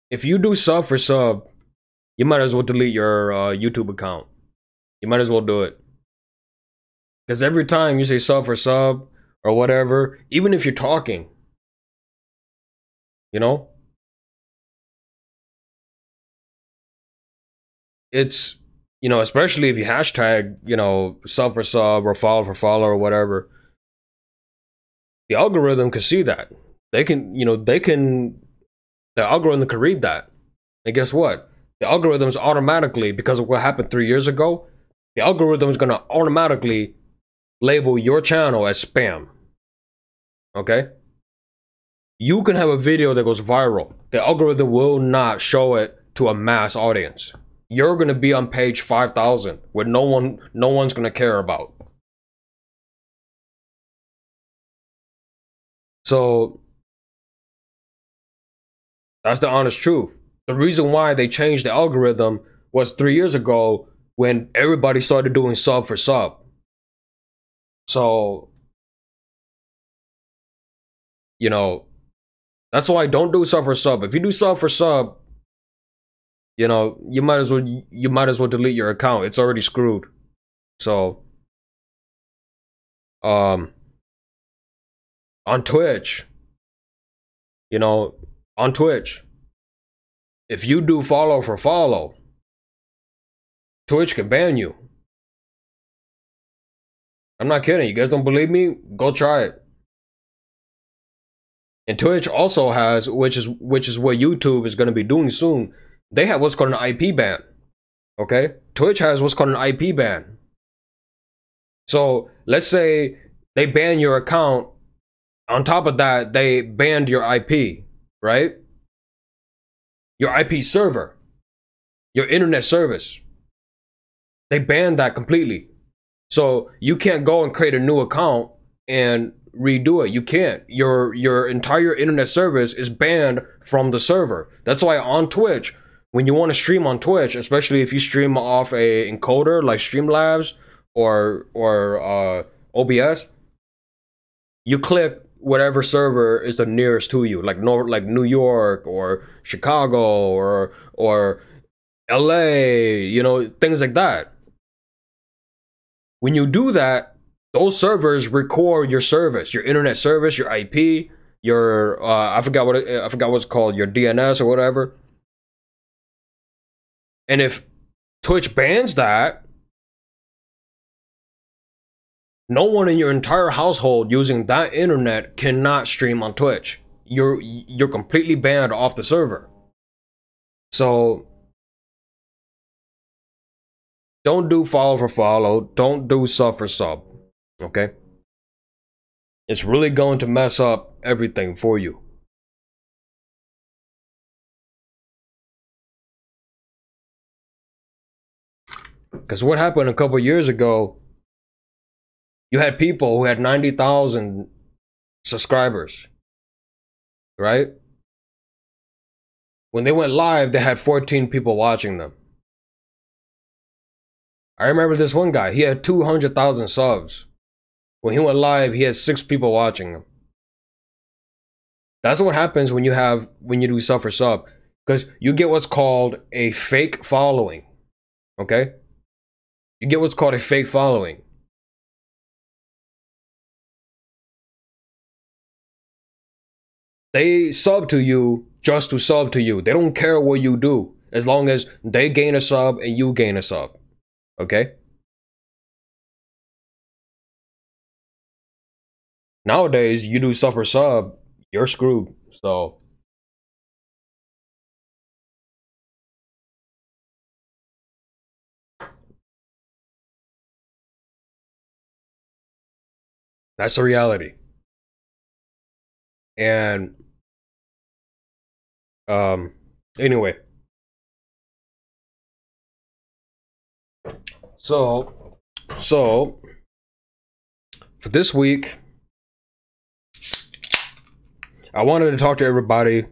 If you do sub for sub, you might as well delete your YouTube account. You might as well do it. Because every time you say sub for sub or whatever, even if you're talking, you know, it's, you know, especially if you hashtag, you know, sub for sub or follow for follow or whatever, the algorithm can see that. They can, you know, the algorithm can read that. And guess what? The algorithm's automatically, because of what happened 3 years ago, the algorithm is going to automatically label your channel as spam. Okay? You can have a video that goes viral. The algorithm will not show it to a mass audience. You're going to be on page 5,000 where no one's going to care about. So that's the honest truth. The reason why they changed the algorithm was 3 years ago when everybody started doing sub for sub. So, you know, that's why don't do sub for sub. If you do sub for sub, you know, you might as well delete your account. It's already screwed. So, on Twitch, you know, on Twitch, if you do follow for follow, Twitch can ban you. I'm not kidding. You guys don't believe me? Go try it. And Twitch also has, which is what YouTube is going to be doing soon. They have what's called an IP ban. Okay? Twitch has what's called an IP ban. So let's say they ban your account. On top of that, they banned your IP, right? Your IP server, your internet service. They banned that completely. So you can't go and create a new account and redo it. You can't. Your entire internet service is banned from the server. That's why on Twitch, when you want to stream on Twitch, especially if you stream off a encoder like Streamlabs or OBS, you click whatever server is the nearest to you, like New York or Chicago or LA, you know, things like that. When you do that, those servers record your service, your internet service, your IP, your I forgot what it's called, your DNS or whatever. And if Twitch bans that, no one in your entire household using that internet cannot stream on Twitch. You're completely banned off the server. So don't do follow for follow. Don't do sub for sub. Okay? It's really going to mess up everything for you. Because what happened a couple years ago, you had people who had 90,000 subscribers, right? When they went live, they had 14 people watching them. I remember this one guy, he had 200,000 subs. When he went live, he had 6 people watching him. That's what happens when you do sub for sub. Because you get what's called a fake following. Okay? You get what's called a fake following. They sub to you just to sub to you. They don't care what you do, as long as they gain a sub and you gain a sub. Okay? Nowadays, you do sub for sub, you're screwed. So that's the reality. And anyway, so for this week, I wanted to talk to everybody.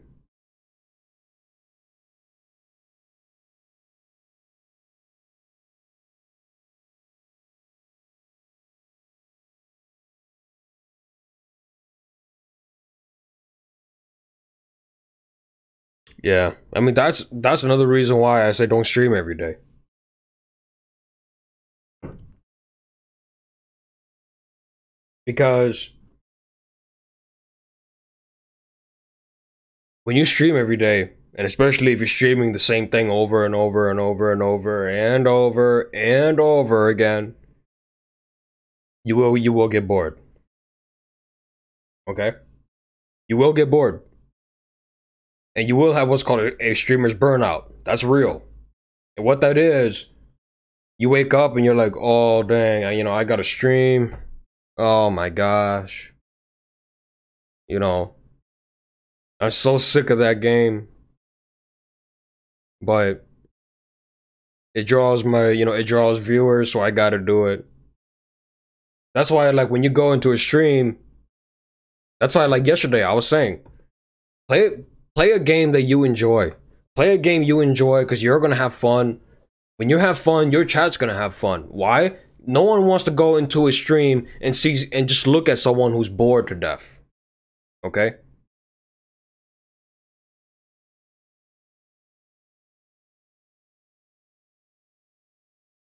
Yeah, I mean that's another reason why I say don't stream every day. Because when you stream every day, and especially if you're streaming the same thing over and over and over and over and over and over again, you will get bored. Okay? You will get bored. And you will have what's called a streamer's burnout. That's real. And what that is, you wake up and you're like, oh dang, I gotta stream. Oh my gosh. I'm so sick of that game. But it draws it draws viewers, so I gotta do it. That's why, like, when you go into a stream, that's why, like, yesterday I was saying, play a game that you enjoy. Play a game you enjoy, because you're gonna have fun. When you have fun, your chat's gonna have fun. Why? No one wants to go into a stream and just look at someone who's bored to death. Okay?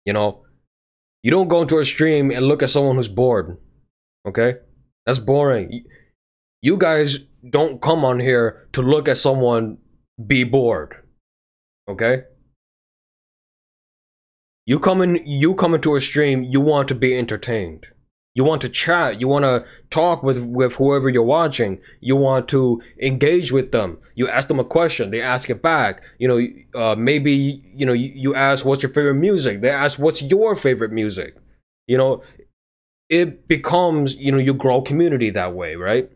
You don't go into a stream and look at someone who's bored. Okay? That's boring. You guys don't come on here to look at someone be bored. Okay? You come into a stream, you want to be entertained. You want to chat, you want to talk with whoever you're watching. You want to engage with them. You ask them a question, they ask it back. Maybe you ask what's your favorite music. They ask what's your favorite music. It becomes, you grow community that way, right?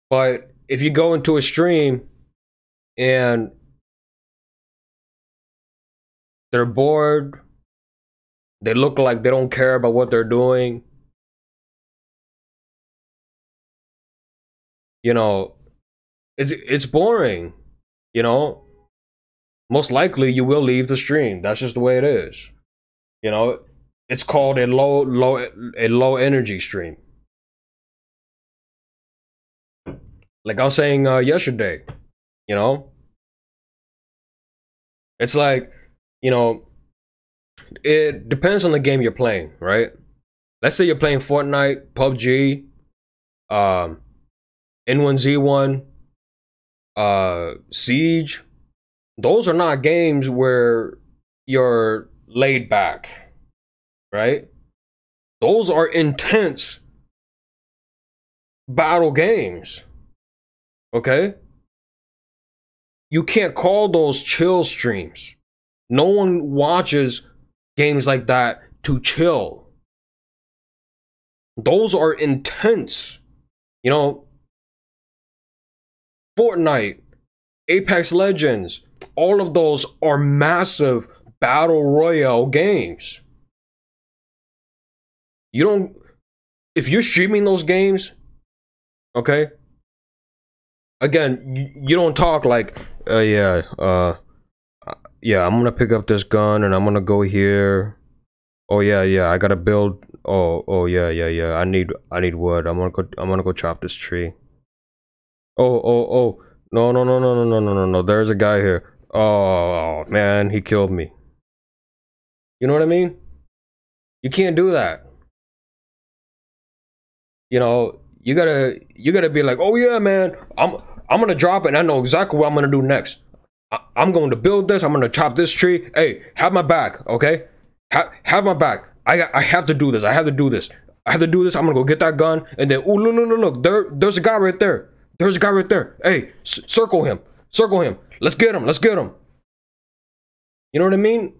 But if you go into a stream and they're bored, they look like they don't care about what they're doing, it's boring. Most likely you will leave the stream. That's just the way it is. It's called a low energy stream. Like I was saying yesterday, it's like, it depends on the game you're playing, right? Let's say you're playing Fortnite, PUBG, N1Z1, Siege. Those are not games where you're laid back, right? Those are intense battle games. Okay? You can't call those chill streams. No one watches games like that to chill. Those are intense. Fortnite, Apex Legends, all of those are massive battle royale games. If you're streaming those games, okay? Again, you don't talk like, yeah, I'm gonna pick up this gun and I'm gonna go here. Oh yeah, I gotta build. Oh yeah. I need wood. I'm gonna go chop this tree. Oh. No. There's a guy here. Oh man, he killed me. You know what I mean? You can't do that. You gotta be like, oh yeah, man, I'm gonna drop it and I know exactly what I'm gonna do next. I'm going to build this. I'm going to chop this tree. Hey, have my back, okay? Have my back. I have to do this. I have to do this. I'm going to go get that gun. And then, oh, look. There's a guy right there. There's a guy right there. Hey, circle him. Circle him. Let's get him. You know what I mean?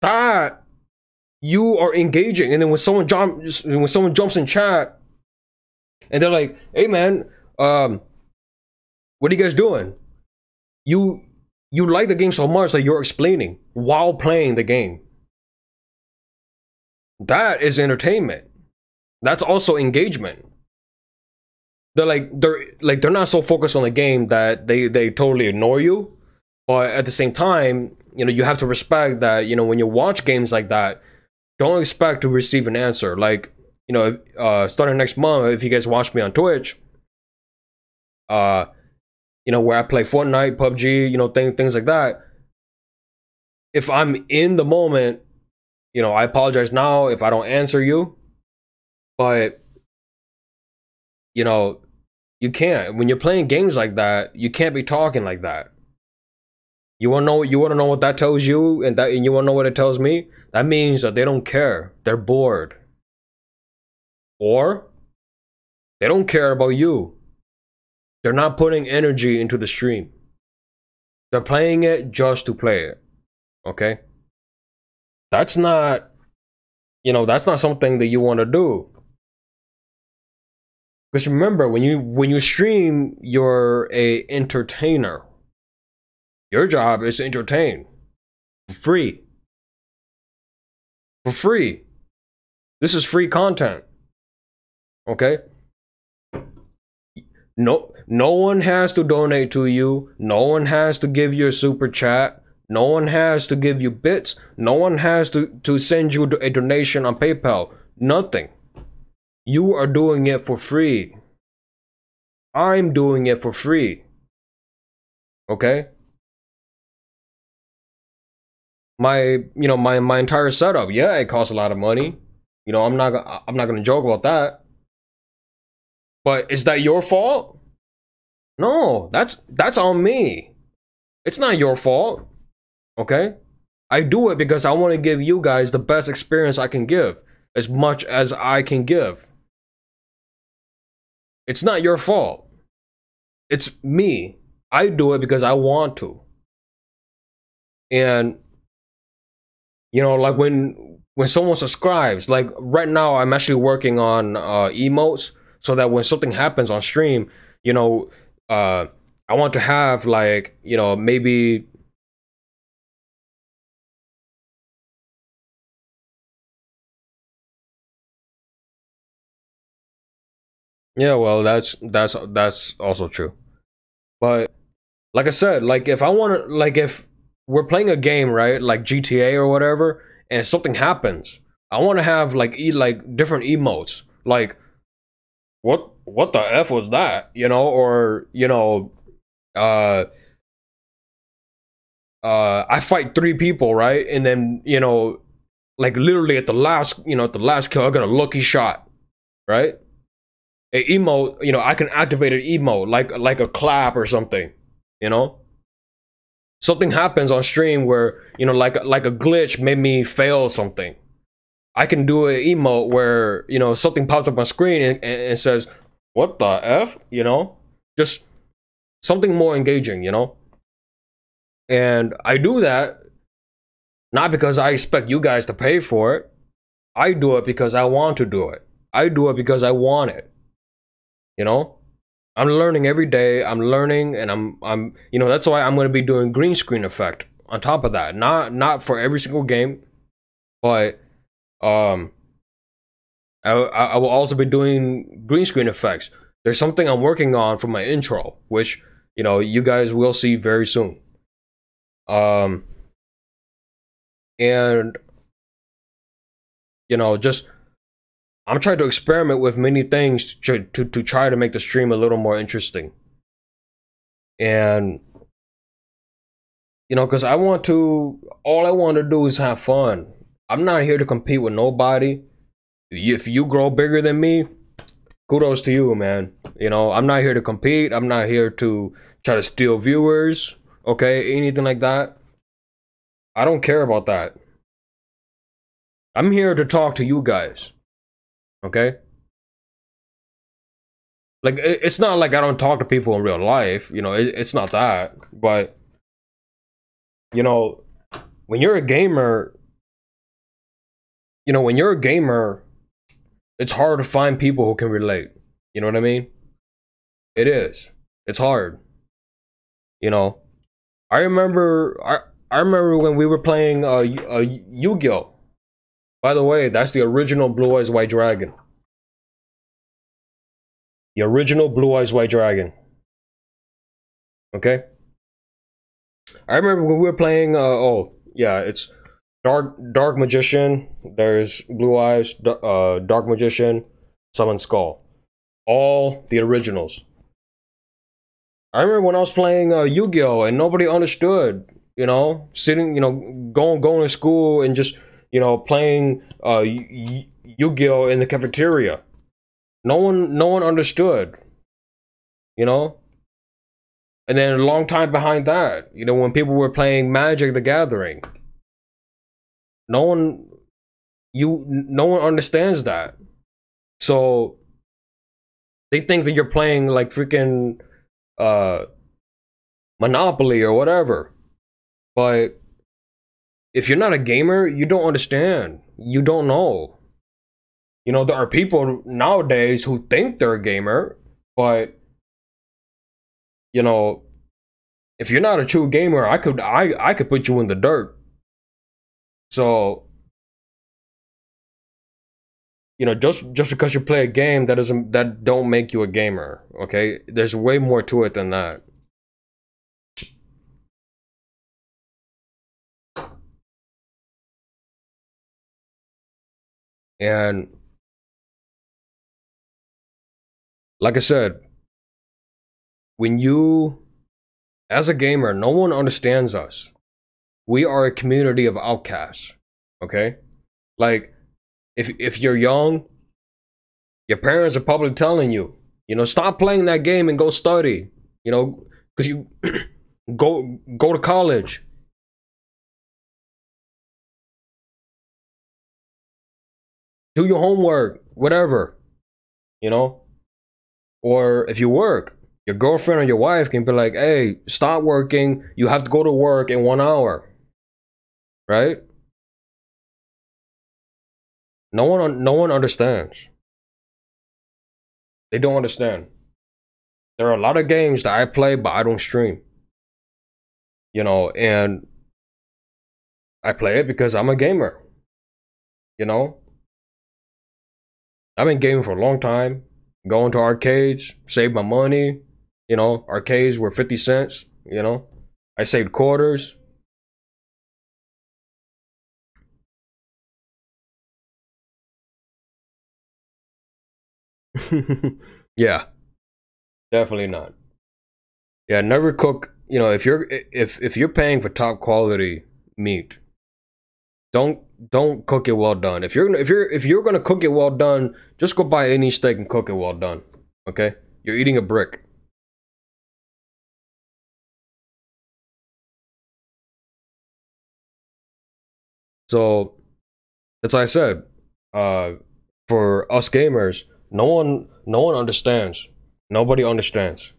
That you are engaging. And then when someone jumps in chat and they're like, hey, man, what are you guys doing? You like the game so much that you're explaining while playing the game. That is entertainment. That's also engagement. They're not so focused on the game that they totally ignore you. But at the same time, you have to respect that, when you watch games like that, don't expect to receive an answer. Like, starting next month, if you guys watch me on Twitch, where I play Fortnite, PUBG, things like that. If I'm in the moment, I apologize now if I don't answer you. But you know, you can't. When you're playing games like that, you can't be talking like that. You wanna know? You wanna know what that tells you, and you wanna know what it tells me? That means that they don't care. They're bored, or they don't care about you. They're not putting energy into the stream. They're playing it just to play it. Okay? That's not, that's not something that you want to do. Because remember, when you stream, you're a entertainer. Your job is to entertain for free. For free. This is free content. Okay? No one has to donate to you. No one has to give you a super chat. No one has to give you bits. No one has to send you a donation on PayPal. Nothing. You are doing it for free. I'm doing it for free. Okay? My entire setup, yeah, it costs a lot of money. I'm not gonna joke about that. But is that your fault? No, that's on me. It's not your fault. Okay? I do it because I want to give you guys the best experience I can give, as much as I can give. It's not your fault. It's me. I do it because I want to. And like when someone subscribes, like right now I'm actually working on emotes so that when something happens on stream, I want to have like, maybe yeah, well, that's also true. But like I said, like if I want to, like if we're playing a game, right, like GTA or whatever, and something happens, I want to have like different emotes, like what the f was that, or I fight 3 people, right, and then like literally at the last kill, I got a lucky shot, right? A emote, I can activate an emote like a clap or something, something happens on stream where like a glitch made me fail something. I can do an emote where something pops up on screen and says, "What the f?" Just something more engaging, And I do that not because I expect you guys to pay for it. I do it because I want to do it. I do it because I want it. I'm learning every day. I'm learning, and I'm that's why I'm going to be doing green screen effect on top of that. Not for every single game, but I will also be doing green screen effects. There's something I'm working on for my intro, which you guys will see very soon. And just I'm trying to experiment with many things to try to make the stream a little more interesting. And because all I want to do is have fun. I'm not here to compete with nobody. If you grow bigger than me, kudos to you, man. I'm not here to compete. I'm not here to try to steal viewers, okay? Anything like that. I don't care about that. I'm here to talk to you guys, okay? Like, it's not like I don't talk to people in real life, it's not that. But, when you're a gamer, it's hard to find people who can relate. You know what I mean? It is. It's hard. I remember when we were playing Yu-Gi-Oh! By the way, that's the original Blue Eyes White Dragon. The original Blue Eyes White Dragon. Okay? I remember when we were playing, it's Dark Magician, there's Blue Eyes, Dark Magician, Summon Skull. All the originals. I remember when I was playing Yu-Gi-Oh! And nobody understood, sitting, going to school and just, playing Yu-Gi-Oh in the cafeteria. No one understood, you know. And then a long time behind that, you know, when people were playing Magic the Gathering, no one no one understands that. So they think that you're playing like freaking uh Monopoly or whatever. But if you're not a gamer, you don't understand. You don't know. You know, there are people nowadays who think they're a gamer, but you know, if you're not a true gamer, I could put you in the dirt. So, you know, just because you play a game that don't make you a gamer, okay? There's way more to it than that. And like I said, when you as a gamer, no one understands us. We are a community of outcasts, okay? Like if you're young, your parents are probably telling you, you know, stop playing that game and go study, you know, because you go to college. Do your homework, whatever, you know. Or if you work, your girlfriend or your wife can be like, hey, stop working, you have to go to work in 1 hour, right? No one understands. They don't understand. There are a lot of games that I play but I don't stream, you know, and I play it because I'm a gamer, you know. I've been gaming for a long time, going to arcades, save my money, you know. Arcades were 50 cents, you know. I saved quarters. Yeah, definitely not. Yeah, never cook. You know, if you're paying for top quality meat, don't don't cook it well done. If you're gonna cook it well done, just go buy any steak and cook it well done. Okay, you're eating a brick. So that's why I said, uh, for us gamers, no one understands. Nobody understands.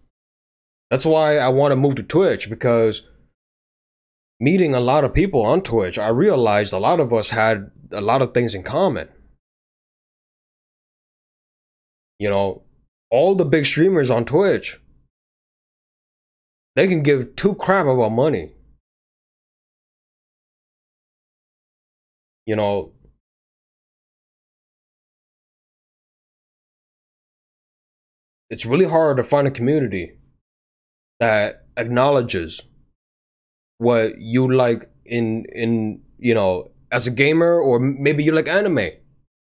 That's why I want to move to Twitch, because meeting a lot of people on Twitch, I realized a lot of us had a lot of things in common. You know, all the big streamers on Twitch, they can give two crap about money. You know, it's really hard to find a community that acknowledges what you like in you know, as a gamer, or maybe you like anime,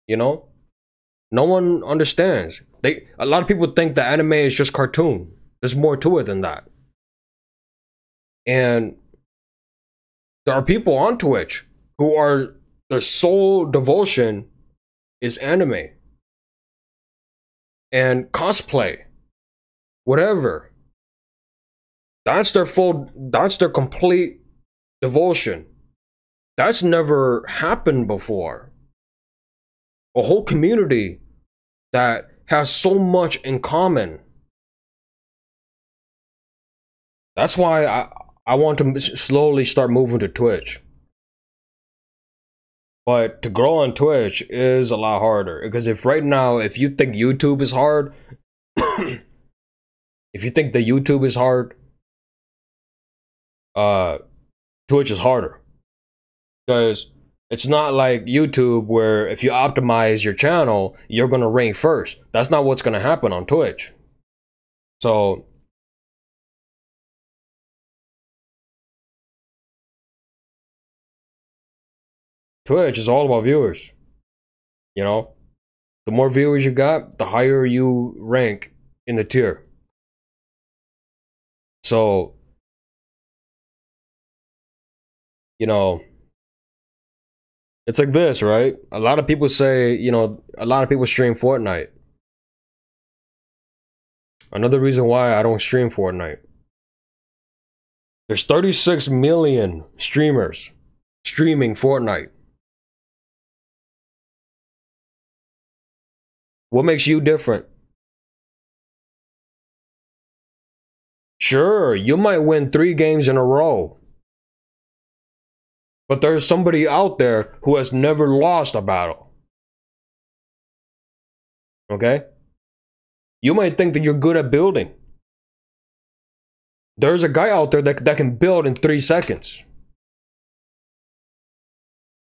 you know? No one understands. A lot of people think that anime is just cartoon. There's more to it than that. And there are people on Twitch who are, their sole devotion is anime and cosplay, whatever. That's their complete devotion. That's never happened before. A whole community that has so much in common. That's why I want to slowly start moving to Twitch. But to grow on Twitch is a lot harder, because if right now, if you think YouTube is hard, if you think the YouTube is hard, uh, Twitch is harder. Because it's not like YouTube where if you optimize your channel, you're gonna rank first. That's not what's gonna happen on Twitch. So Twitch is all about viewers. You know, the more viewers you got, the higher you rank in the tier. So, you know, It's like this, right? A lot of people say, a lot of people stream Fortnite. Another reason why I don't stream Fortnite. There's 36 million streamers streaming Fortnite. What makes you different? Sure, you might win 3 games in a row. But there's somebody out there who has never lost a battle. Okay? You might think that you're good at building. There's a guy out there that can build in 3 seconds.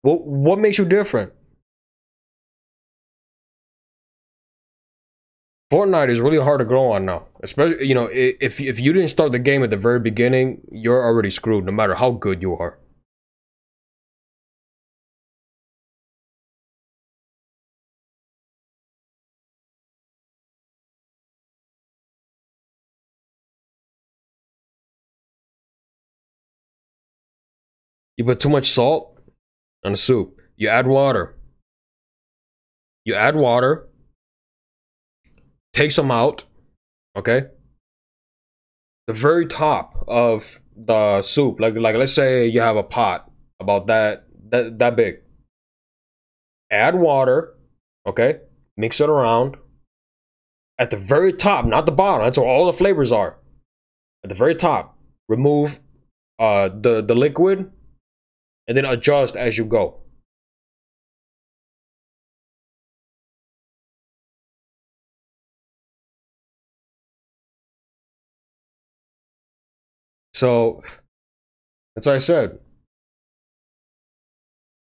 What makes you different? Fortnite is really hard to grow on now. Especially, if you didn't start the game at the very beginning, you're already screwed no matter how good you are. You put too much salt on a soup. You add water. You add water. Take some out. Okay? The very top of the soup, like let's say you have a pot about that big. Add water. Okay? Mix it around. At the very top, not the bottom. That's where all the flavors are. At the very top, remove the liquid. And then adjust as you go. So, that's what I said.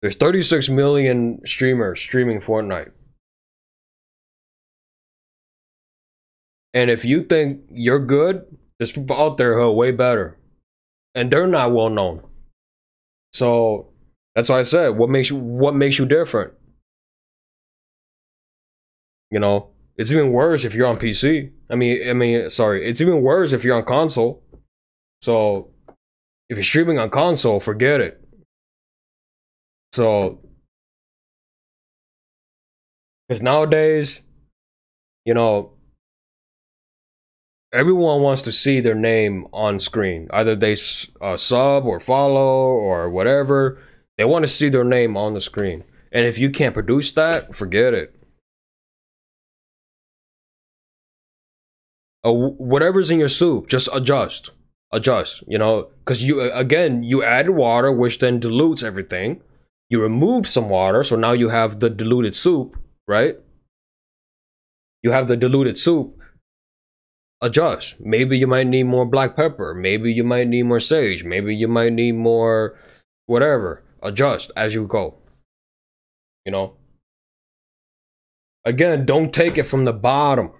There's 36 million streamers streaming Fortnite. And if you think you're good, there's people out there who are way better. And they're not well known. So that's why I said, what makes you different? It's even worse if you're on PC. Sorry, it's even worse if you're on console. So if you're streaming on console, forget it. So, because nowadays, everyone wants to see their name on screen. Either they sub or follow or whatever. They want to see their name on the screen. And if you can't produce that, forget it. Whatever's in your soup, just adjust. Because you added water, which then dilutes everything. You removed some water, so now you have the diluted soup, right? You have the diluted soup. Adjust. Maybe you might need more black pepper. Maybe you might need more sage. Maybe you might need more whatever. Adjust as you go. Again, don't take it from the bottom.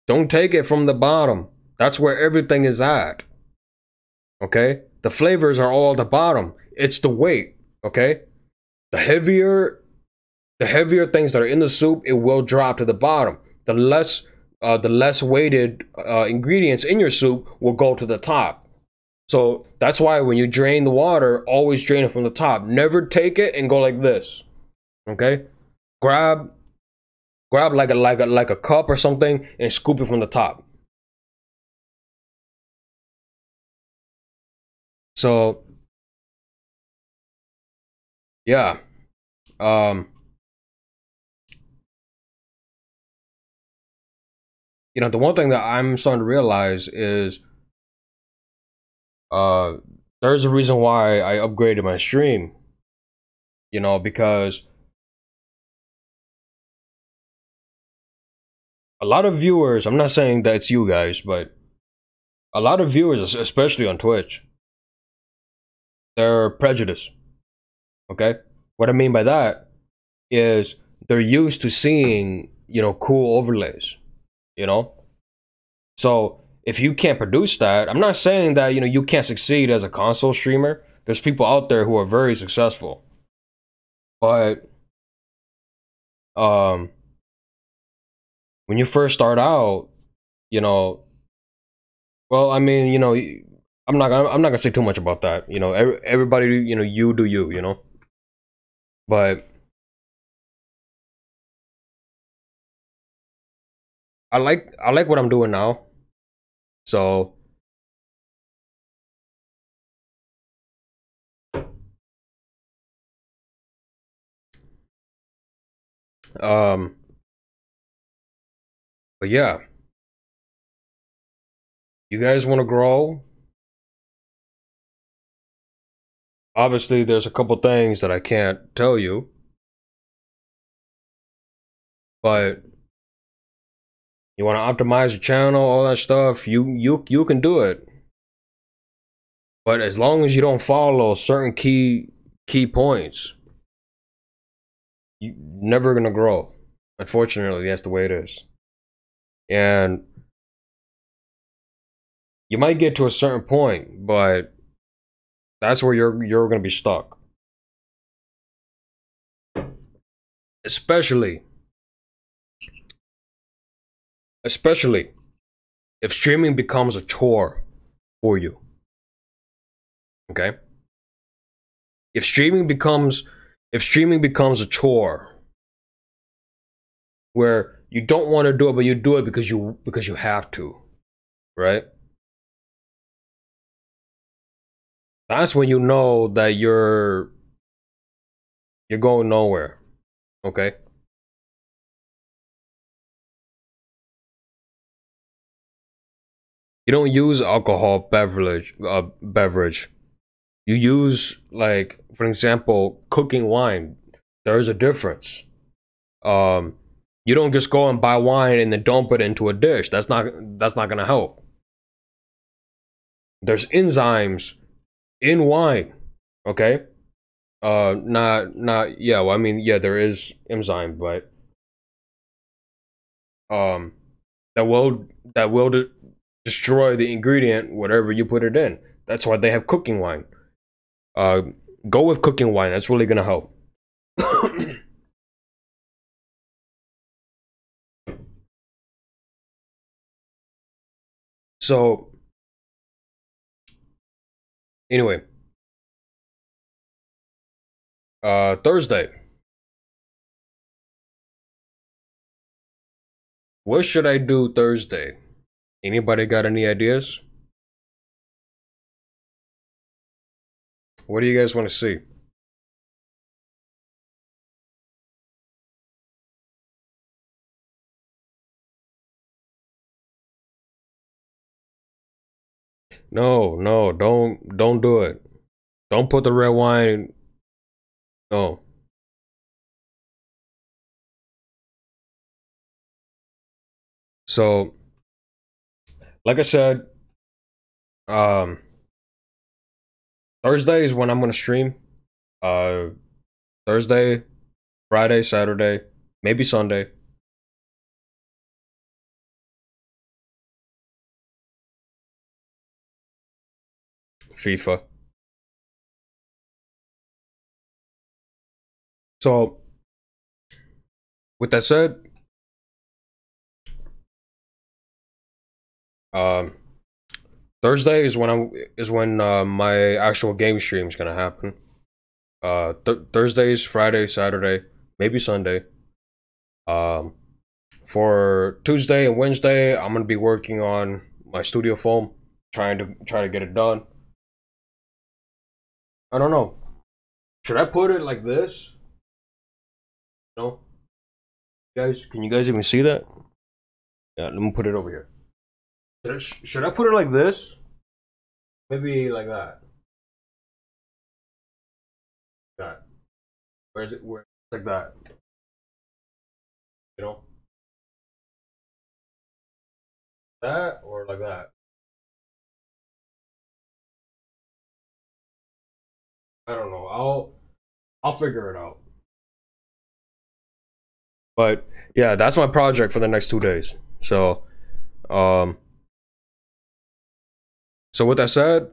Don't take it from the bottom. That's where everything is at. Okay? The flavors are all at the bottom. It's the weight. Okay? The heavier things that are in the soup, it will drop to the bottom. The less weighted ingredients in your soup will go to the top. So that's why when you drain the water, always drain it from the top. Never take it and go like this. Okay? Grab like a cup or something and scoop it from the top. So yeah. The one thing that I'm starting to realize is there's a reason why I upgraded my stream. Because a lot of viewers, I'm not saying that it's you guys, but a lot of viewers, especially on Twitch, they're prejudiced. Okay? What I mean by that is they're used to seeing, cool overlays. So if you can't produce that, I'm not saying that, you can't succeed as a console streamer. There's people out there who are very successful. But when you first start out, well, I'm not gonna say too much about that. Everybody, you do you, But I like what I'm doing now. So um but yeah, you guys want to grow. Obviously there's a couple things that I can't tell you, but you want to optimize your channel, all that stuff, you can do it. But as long as you don't follow certain key points, you're never gonna grow. Unfortunately, that's the way it is. And you might get to a certain point, but that's where you're gonna be stuck. Especially especially if streaming becomes a chore for you. Okay? If streaming becomes a chore where you don't want to do it but you do it because you have to, right? That's when you know that you're going nowhere. Okay? You don't use alcohol beverage. You use, like, for example, cooking wine. There is a difference. Um, you don't just go and buy wine and then dump it into a dish. That's not gonna help. There's enzymes in wine. Okay. Not yeah. Well, I mean, yeah, there is enzyme, but um, that will destroy the ingredient, whatever you put it in. That's why they have cooking wine. Uh, go with cooking wine. That's really gonna help. So anyway, Thursday. What should I do Thursday? Anybody got any ideas? What do you guys want to see? No, no, don't do it. Don't put the red wine. No. So, like I said, um, Thursday is when I'm gonna stream. Uh, Thursday, Friday, Saturday, maybe Sunday. FIFA. So, with that said, um, Thursday is when my actual game stream is gonna happen. Thursdays, Friday, Saturday, maybe Sunday. Um, for Tuesday and Wednesday, I'm gonna be working on my studio foam, try to get it done. I don't know. Should I put it like this? No, guys, can you guys even see that? Yeah, let me put it over here. Should I put it like this? Maybe like that. That. Where is it? Where? Like that. You know, that or like that. I don't know. I'll figure it out. But yeah, that's my project for the next 2 days. Um, so with that said,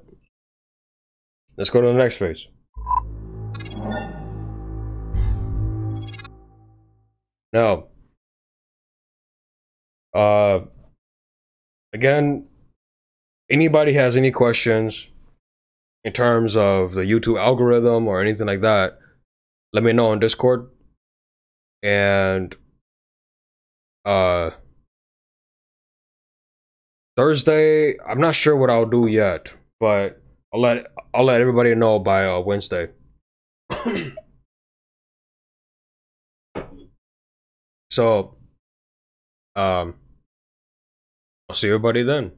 let's go to the next phase. Now, uh, again, anybody has any questions in terms of the YouTube algorithm or anything like that, let me know on Discord. And uh Thursday, I'm not sure what I'll do yet, but I'll let everybody know by Wednesday. So, um, I'll see everybody then.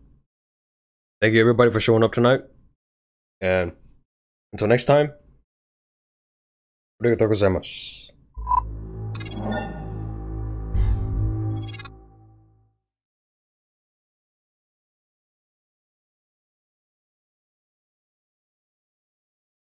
Thank you everybody for showing up tonight, and until next time, arigatou gozaimasu.